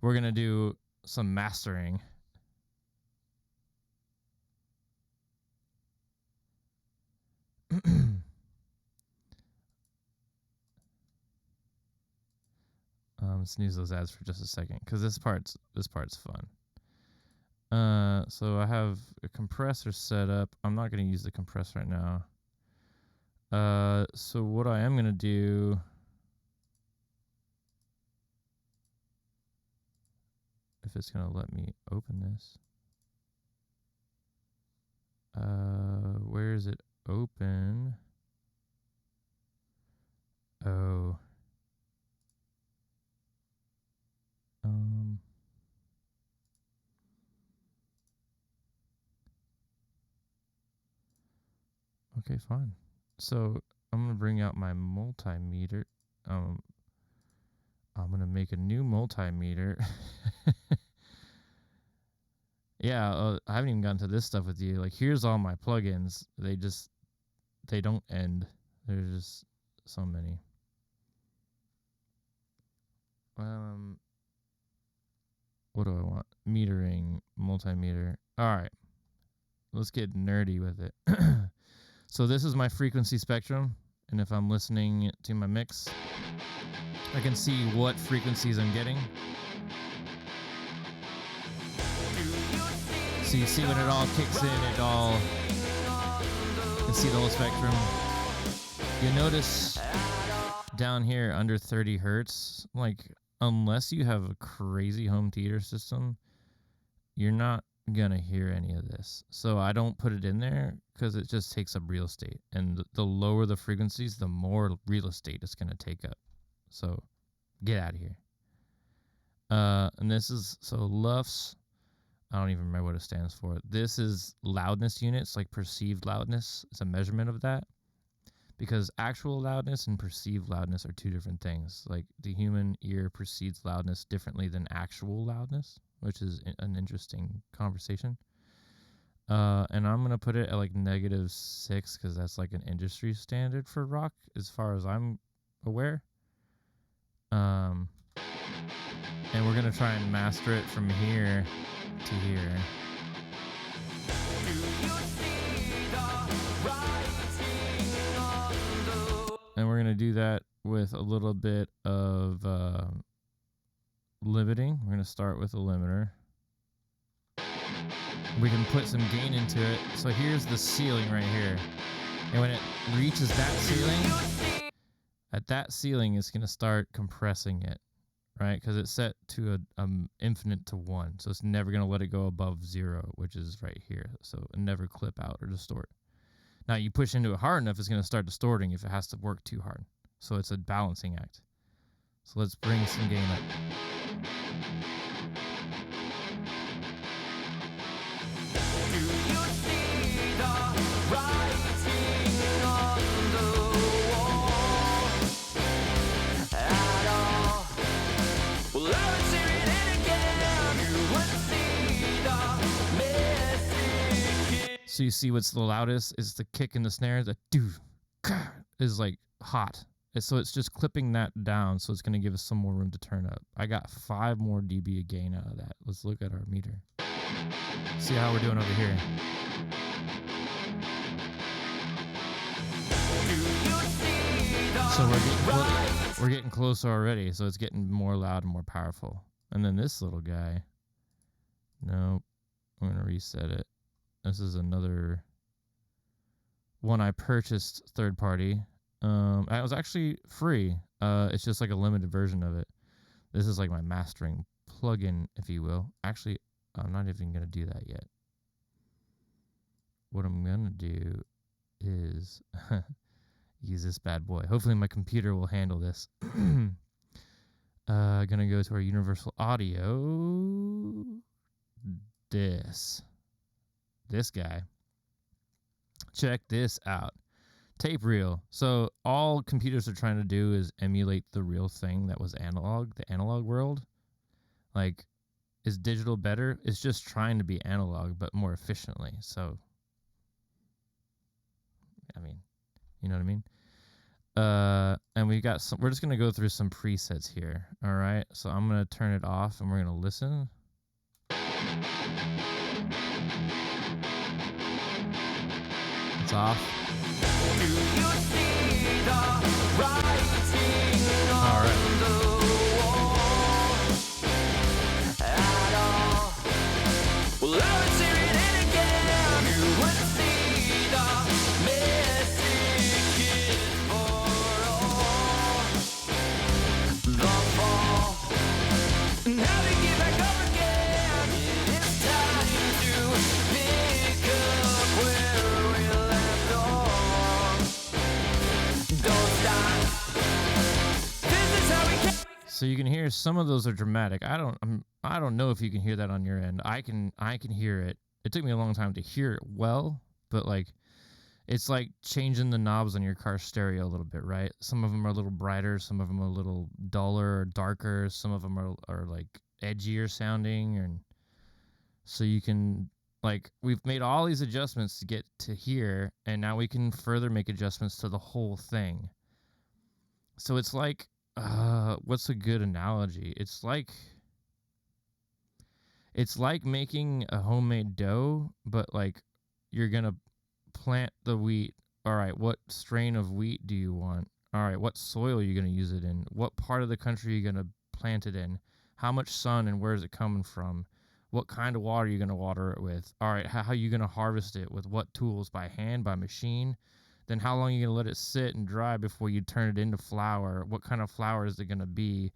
we're going to do some mastering. Snooze those ads for just a second, because this part's fun. So I have a compressor set up. I'm not going to use the compressor right now. So what I am going to do, if it's going to let me open this. Where is it open? Oh. Okay, fine. So I'm going to bring out my multimeter. I'm going to make a new multimeter. Yeah, I haven't even gotten to this stuff with you. Like, here's all my plugins. They don't end. There's just so many. What do I want? Metering, multimeter. All right. Let's get nerdy with it. So this is my frequency spectrum, and if I'm listening to my mix, I can see what frequencies I'm getting. So you see when it all kicks in, you can see the whole spectrum. You notice down here under 30 hertz, like, unless you have a crazy home theater system, you're not gonna hear any of this. So I don't put it in there because it just takes up real estate, and the lower the frequencies, the more real estate it's gonna take up. So get out of here. And this is, so LUFS, I don't even remember what it stands for. This is loudness units, like perceived loudness. It's a measurement of that, because actual loudness and perceived loudness are two different things. Like, the human ear perceives loudness differently than actual loudness, which is an interesting conversation. And I'm going to put it at like -6, because that's like an industry standard for rock as far as I'm aware. And we're going to try and master it from here to here. And we're going to do that with a little bit of limiting. We're going to start with a limiter. We can put some gain into it. So here's the ceiling right here. And when it reaches that ceiling, at that ceiling, it's going to start compressing it, right? Because it's set to a infinite to 1. So it's never going to let it go above 0, which is right here. So it never clip out or distort. Now, you push into it hard enough, it's going to start distorting if it has to work too hard. So it's a balancing act. So let's bring some gain up. So you see what's the loudest is the kick and the snare. The doo is like hot. So it's just clipping that down, so it's going to give us some more room to turn up. I got 5 more dB of gain out of that. Let's look at our meter. See how we're doing over here. So we're getting closer already, so it's getting more loud and more powerful. And then this little guy, nope, I'm going to reset it. This is another one I purchased third party. It was actually free. It's just like a limited version of it. This is like my mastering plugin, if you will. Actually, I'm not even going to do that yet. What I'm going to do is use this bad boy. Hopefully my computer will handle this. Going to go to our universal audio. This guy. Check this out. Tape reel. So all computers are trying to do is emulate the real thing that was analog, the analog world. Like, is digital better? It's just trying to be analog, but more efficiently. So, I mean, you know what I mean? And we got some. We're just gonna go through some presets here. All right. So I'm gonna turn it off, and we're gonna listen. It's off. All right. So you can hear some of those are dramatic. I don't know if you can hear that on your end. I can hear it. It took me a long time to hear it well, but like it's like changing the knobs on your car stereo a little bit, right? Some of them are a little brighter, some of them are a little duller or darker, some of them are like edgier sounding, and so you can like we've made all these adjustments to get to here, and now we can further make adjustments to the whole thing. So it's like what's a good analogy? It's like making a homemade dough, but like you're gonna plant the wheat. All right, what strain of wheat do you want? All right, what soil are you gonna use it in? What part of the country are you gonna plant it in? How much sun and where is it coming from? What kind of water are you gonna water it with? All right, how are you gonna harvest it? With what tools? By hand? By machine? Then how long are you going to let it sit and dry before you turn it into flour? What kind of flour is it going to be?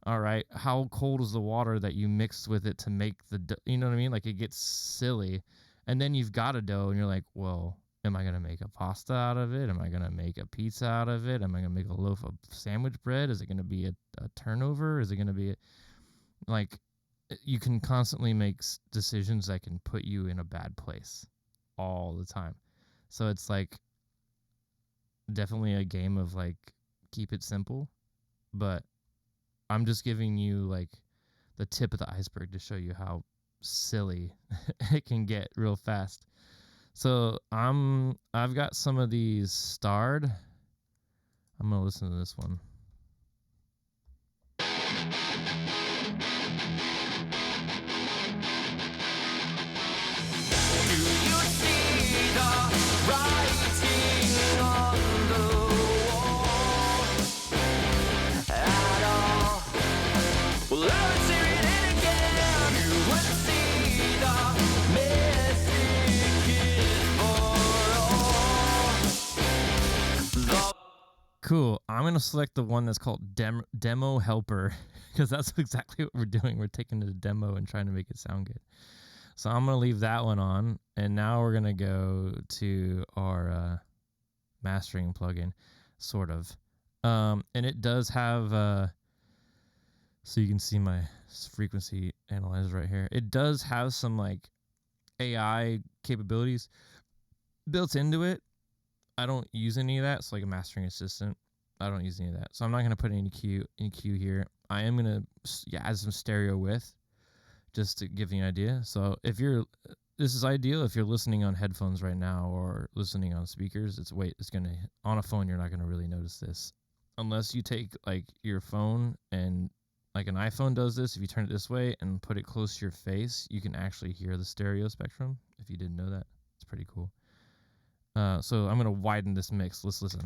All right. How cold is the water that you mixed with it to make the you know what I mean? Like it gets silly. And then you've got a dough and you're like, well, am I going to make a pasta out of it? Am I going to make a pizza out of it? Am I going to make a loaf of sandwich bread? Is it going to be a turnover? Is it going to be like you can constantly make decisions that can put you in a bad place all the time. So it's like, definitely a game of like keep it simple, but I'm just giving you like the tip of the iceberg to show you how silly it can get real fast. So I've got some of these starred. I'm gonna listen to this one. Cool. I'm going to select the one that's called Demo Helper because that's exactly what we're doing. We're taking the demo and trying to make it sound good. So I'm going to leave that one on. And now we're going to go to our mastering plugin, sort of. And it does have, so you can see my frequency analyzer right here. It does have some like AI capabilities built into it. I don't use any of that. It's like a mastering assistant. I don't use any of that. So I'm not going to put any EQ here. I am going to add some stereo width just to give you an idea. So this is ideal if you're listening on headphones right now or listening on speakers. On a phone, you're not going to really notice this. Unless you take like your phone and like an iPhone does this, if you turn it this way and put it close to your face, you can actually hear the stereo spectrum. If you didn't know that, it's pretty cool. So I'm going to widen this mix. Let's listen.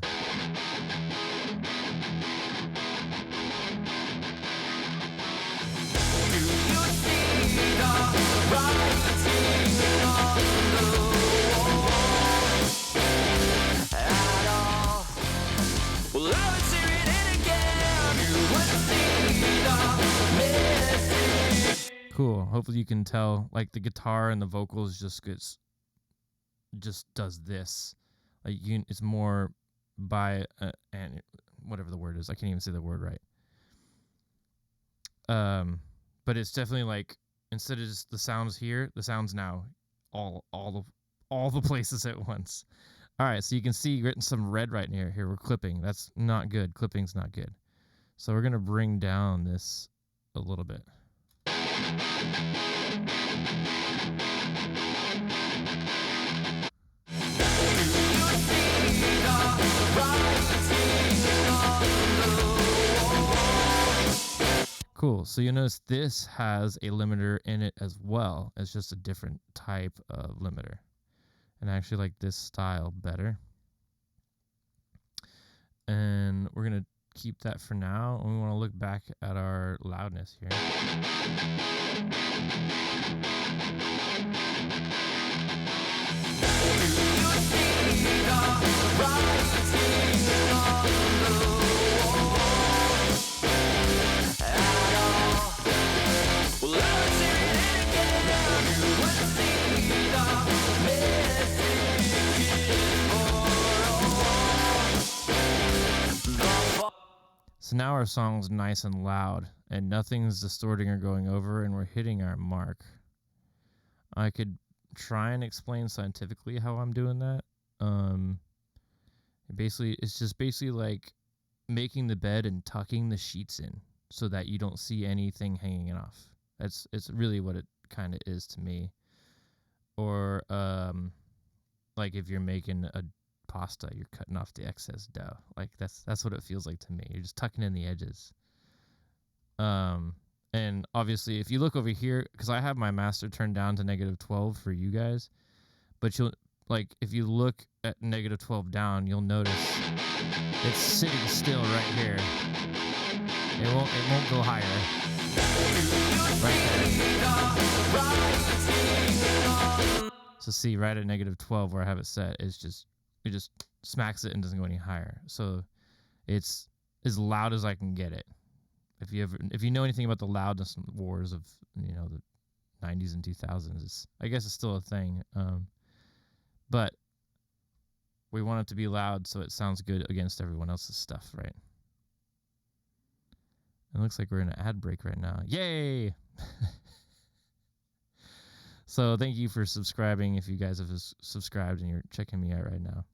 Cool. Hopefully you can tell like the guitar and the vocals just does this. Like it's more by and whatever the word is. I can't even say the word right. But it's definitely like instead of just the sounds here, the sounds now all the places at once. All right, so you can see written some red right near here. We're clipping. That's not good. Clipping's not good. So we're gonna bring down this a little bit. Cool. So you notice this has a limiter in it as well. It's just a different type of limiter. And I actually like this style better. And we're going to keep that for now. And we want to look back at our loudness here. So now our song's nice and loud, and nothing's distorting or going over, and we're hitting our mark. I could try and explain scientifically how I'm doing that. It's just basically like making the bed and tucking the sheets in so that you don't see anything hanging off. It's really what it kind of is to me. Or like if you're making a pasta, you're cutting off the excess dough. Like that's what it feels like to me. You're just tucking in the edges. And obviously if you look over here, because I have my master turned down to -12 for you guys, but you'll like if you look at -12 down, you'll notice it's sitting still right here. It won't go higher. Right there. So see, right at -12 where I have it set, it just smacks it and doesn't go any higher. So it's as loud as I can get it. If you know anything about the loudness wars of the 90s and 2000s, I guess it's still a thing. But we want it to be loud so it sounds good against everyone else's stuff, right? It looks like we're in an ad break right now. Yay! So thank you for subscribing if you guys have subscribed and you're checking me out right now.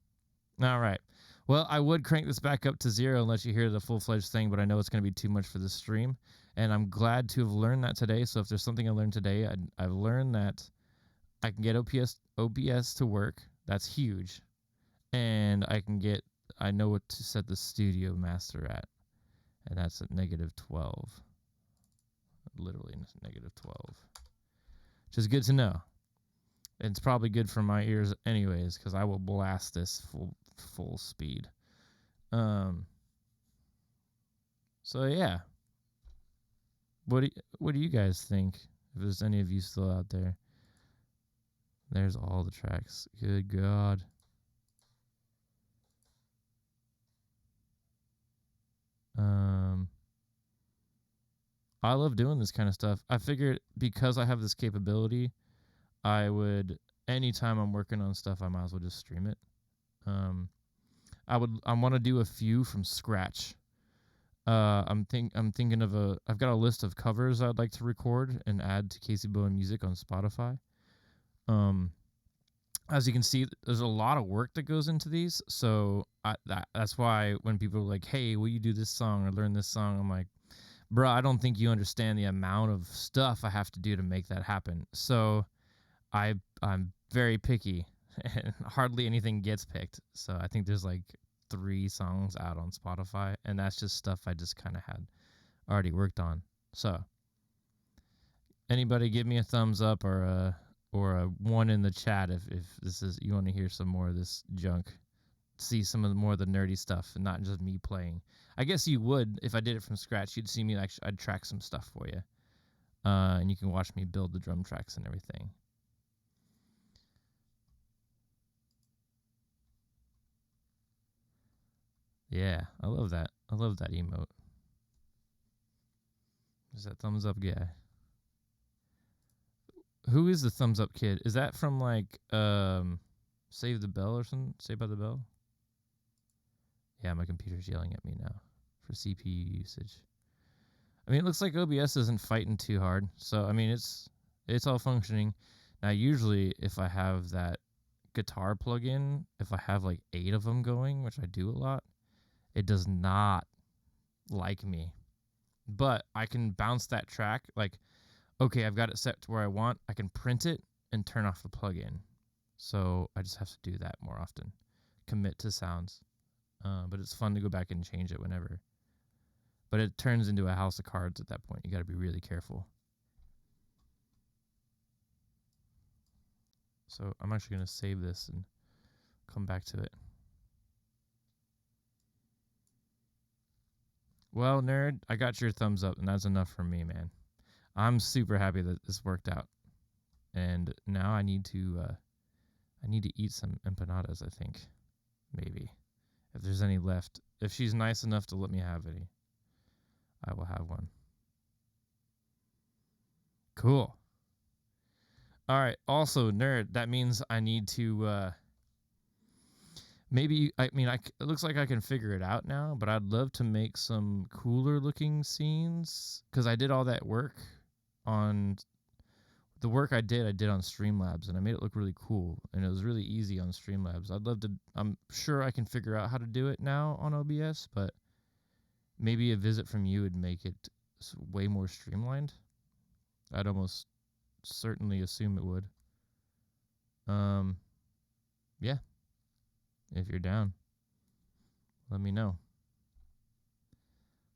All right. Well, I would crank this back up to 0 and let you hear the full-fledged thing, but I know it's going to be too much for this stream. And I'm glad to have learned that today. So if there's something I learned today, I've learned that I can get OBS to work. That's huge. And I know what to set the studio master at. And that's at -12. Literally -12. Which is good to know. It's probably good for my ears anyways, because I will blast this full speed. So yeah. What do you guys think? If there's any of you still out there. There's all the tracks. Good God. I love doing this kind of stuff. I figured because I have this capability, I would, anytime I'm working on stuff, I might as well just stream it. I want to do a few from scratch. I'm thinking of I've got a list of covers I'd like to record and add to Casey Bowen Music on Spotify. As you can see, there's a lot of work that goes into these. So that's why when people are like, hey, will you do this song or learn this song? I'm like, bro, I don't think you understand the amount of stuff I have to do to make that happen. So I'm very picky and hardly anything gets picked. So I think there's like 3 songs out on Spotify, and that's just stuff I just kind of had already worked on. So anybody give me a thumbs up or a 1 in the chat if this is you want to hear some more of this junk, see some of the more of the nerdy stuff and not just me playing. I guess you would if I did it from scratch. You'd see me I'd track some stuff for you, and you can watch me build the drum tracks and everything. Yeah, I love that. I love that emote. There's that thumbs up guy. Who is the thumbs up kid? Is that from like Save the Bell or something? Saved by the Bell? Yeah, my computer's yelling at me now for CPU usage. I mean, it looks like OBS isn't fighting too hard. So, I mean, it's all functioning. Now, usually if I have that guitar plugin, if I have like 8 of them going, which I do a lot, it does not like me. But I can bounce that track. Like, okay, I've got it set to where I want. I can print it and turn off the plugin. So I just have to do that more often. Commit to sounds. But it's fun to go back and change it whenever. But it turns into a house of cards at that point. You got to be really careful. So I'm actually going to save this and come back to it. Well, nerd, I got your thumbs up, and that's enough for me, man. I'm super happy that this worked out. And now I need to eat some empanadas, I think. Maybe. If there's any left. If she's nice enough to let me have any, I will have one. Cool. All right. Also, nerd, that means I need to maybe, it looks like I can figure it out now, but I'd love to make some cooler looking scenes because I did all that work on the work I did on Streamlabs, and I made it look really cool, and it was really easy on Streamlabs. I'm sure I can figure out how to do it now on OBS, but maybe a visit from you would make it way more streamlined. I'd almost certainly assume it would. Yeah. If you're down, let me know.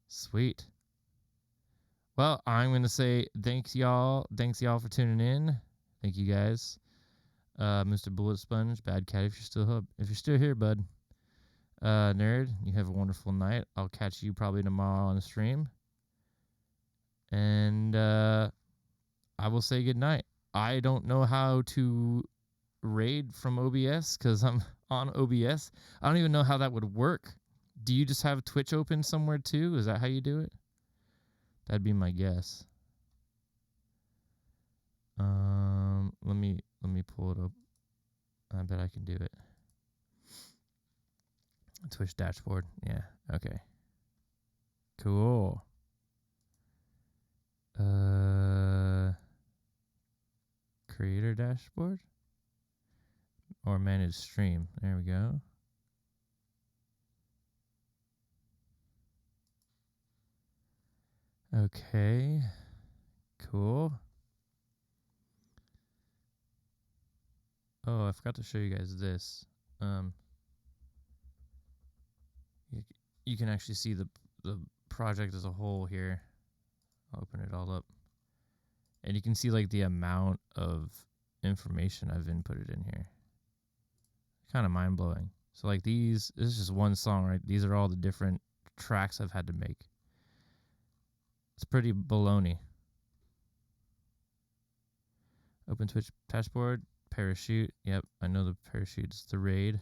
Sweet. Well, I'm going to say thanks y'all for tuning in. Thank you guys. Mr. Bullet Sponge, Bad Cat, if you're still here, bud. Nerd, you have a wonderful night. I'll catch you probably tomorrow on the stream. And I will say good night. I don't know how to raid from OBS because I'm on OBS. I don't even know how that would work. Do you just have Twitch open somewhere too? Is that how you do it? That'd be my guess. Let me pull it up. I bet I can do it. Twitch dashboard. Yeah. Okay. Cool. Creator dashboard or manage stream. There we go. Okay. Cool. Oh, I forgot to show you guys this. You can actually see the project as a whole here. I'll open it all up. And you can see like the amount of information I've inputted in here. Kind of mind-blowing. So like this is just one song, right? These are all the different tracks I've had to make. It's pretty baloney. Open Twitch dashboard, parachute. Yep, I know the parachute's the raid.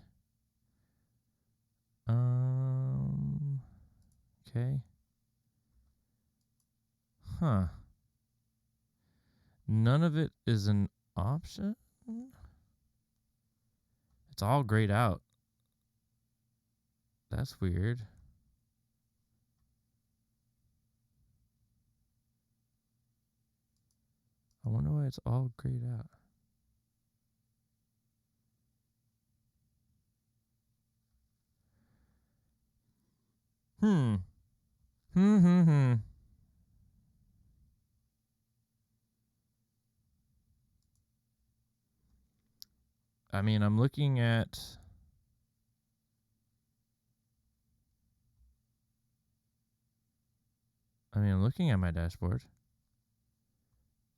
Okay. Huh. None of it is an option? It's all grayed out. That's weird. I wonder why it's all grayed out. Hmm. I mean, I'm looking at... I'm looking at my dashboard.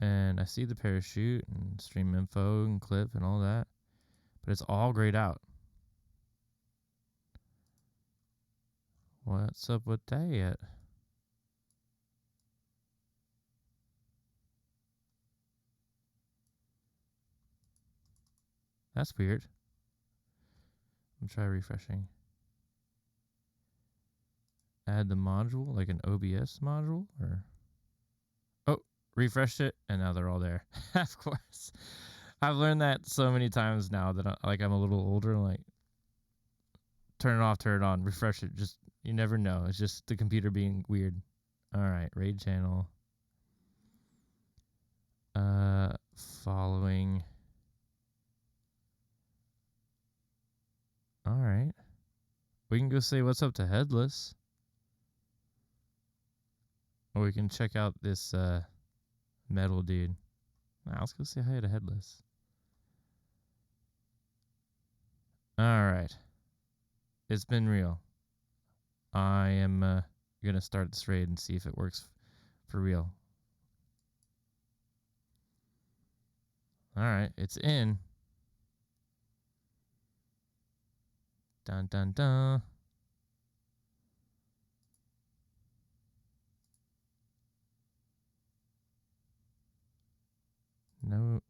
And I see the parachute and stream info and clip and all that. But it's all grayed out. What's up with that yet? That's weird. I'm try refreshing. Add the module, like an OBS module, or... Oh, refreshed it, and now they're all there. Of course. I've learned that so many times now that I'm a little older. Like, turn it off, turn it on, refresh it. Just, you never know. It's just the computer being weird. All right, raid channel. Following. All right. We can go say what's up to Headless. Or we can check out this metal dude. Nah, let's go say hi to Headless. All right. It's been real. I am You're gonna start this raid and see if it works for real. All right, it's in. Dun dun dun. No.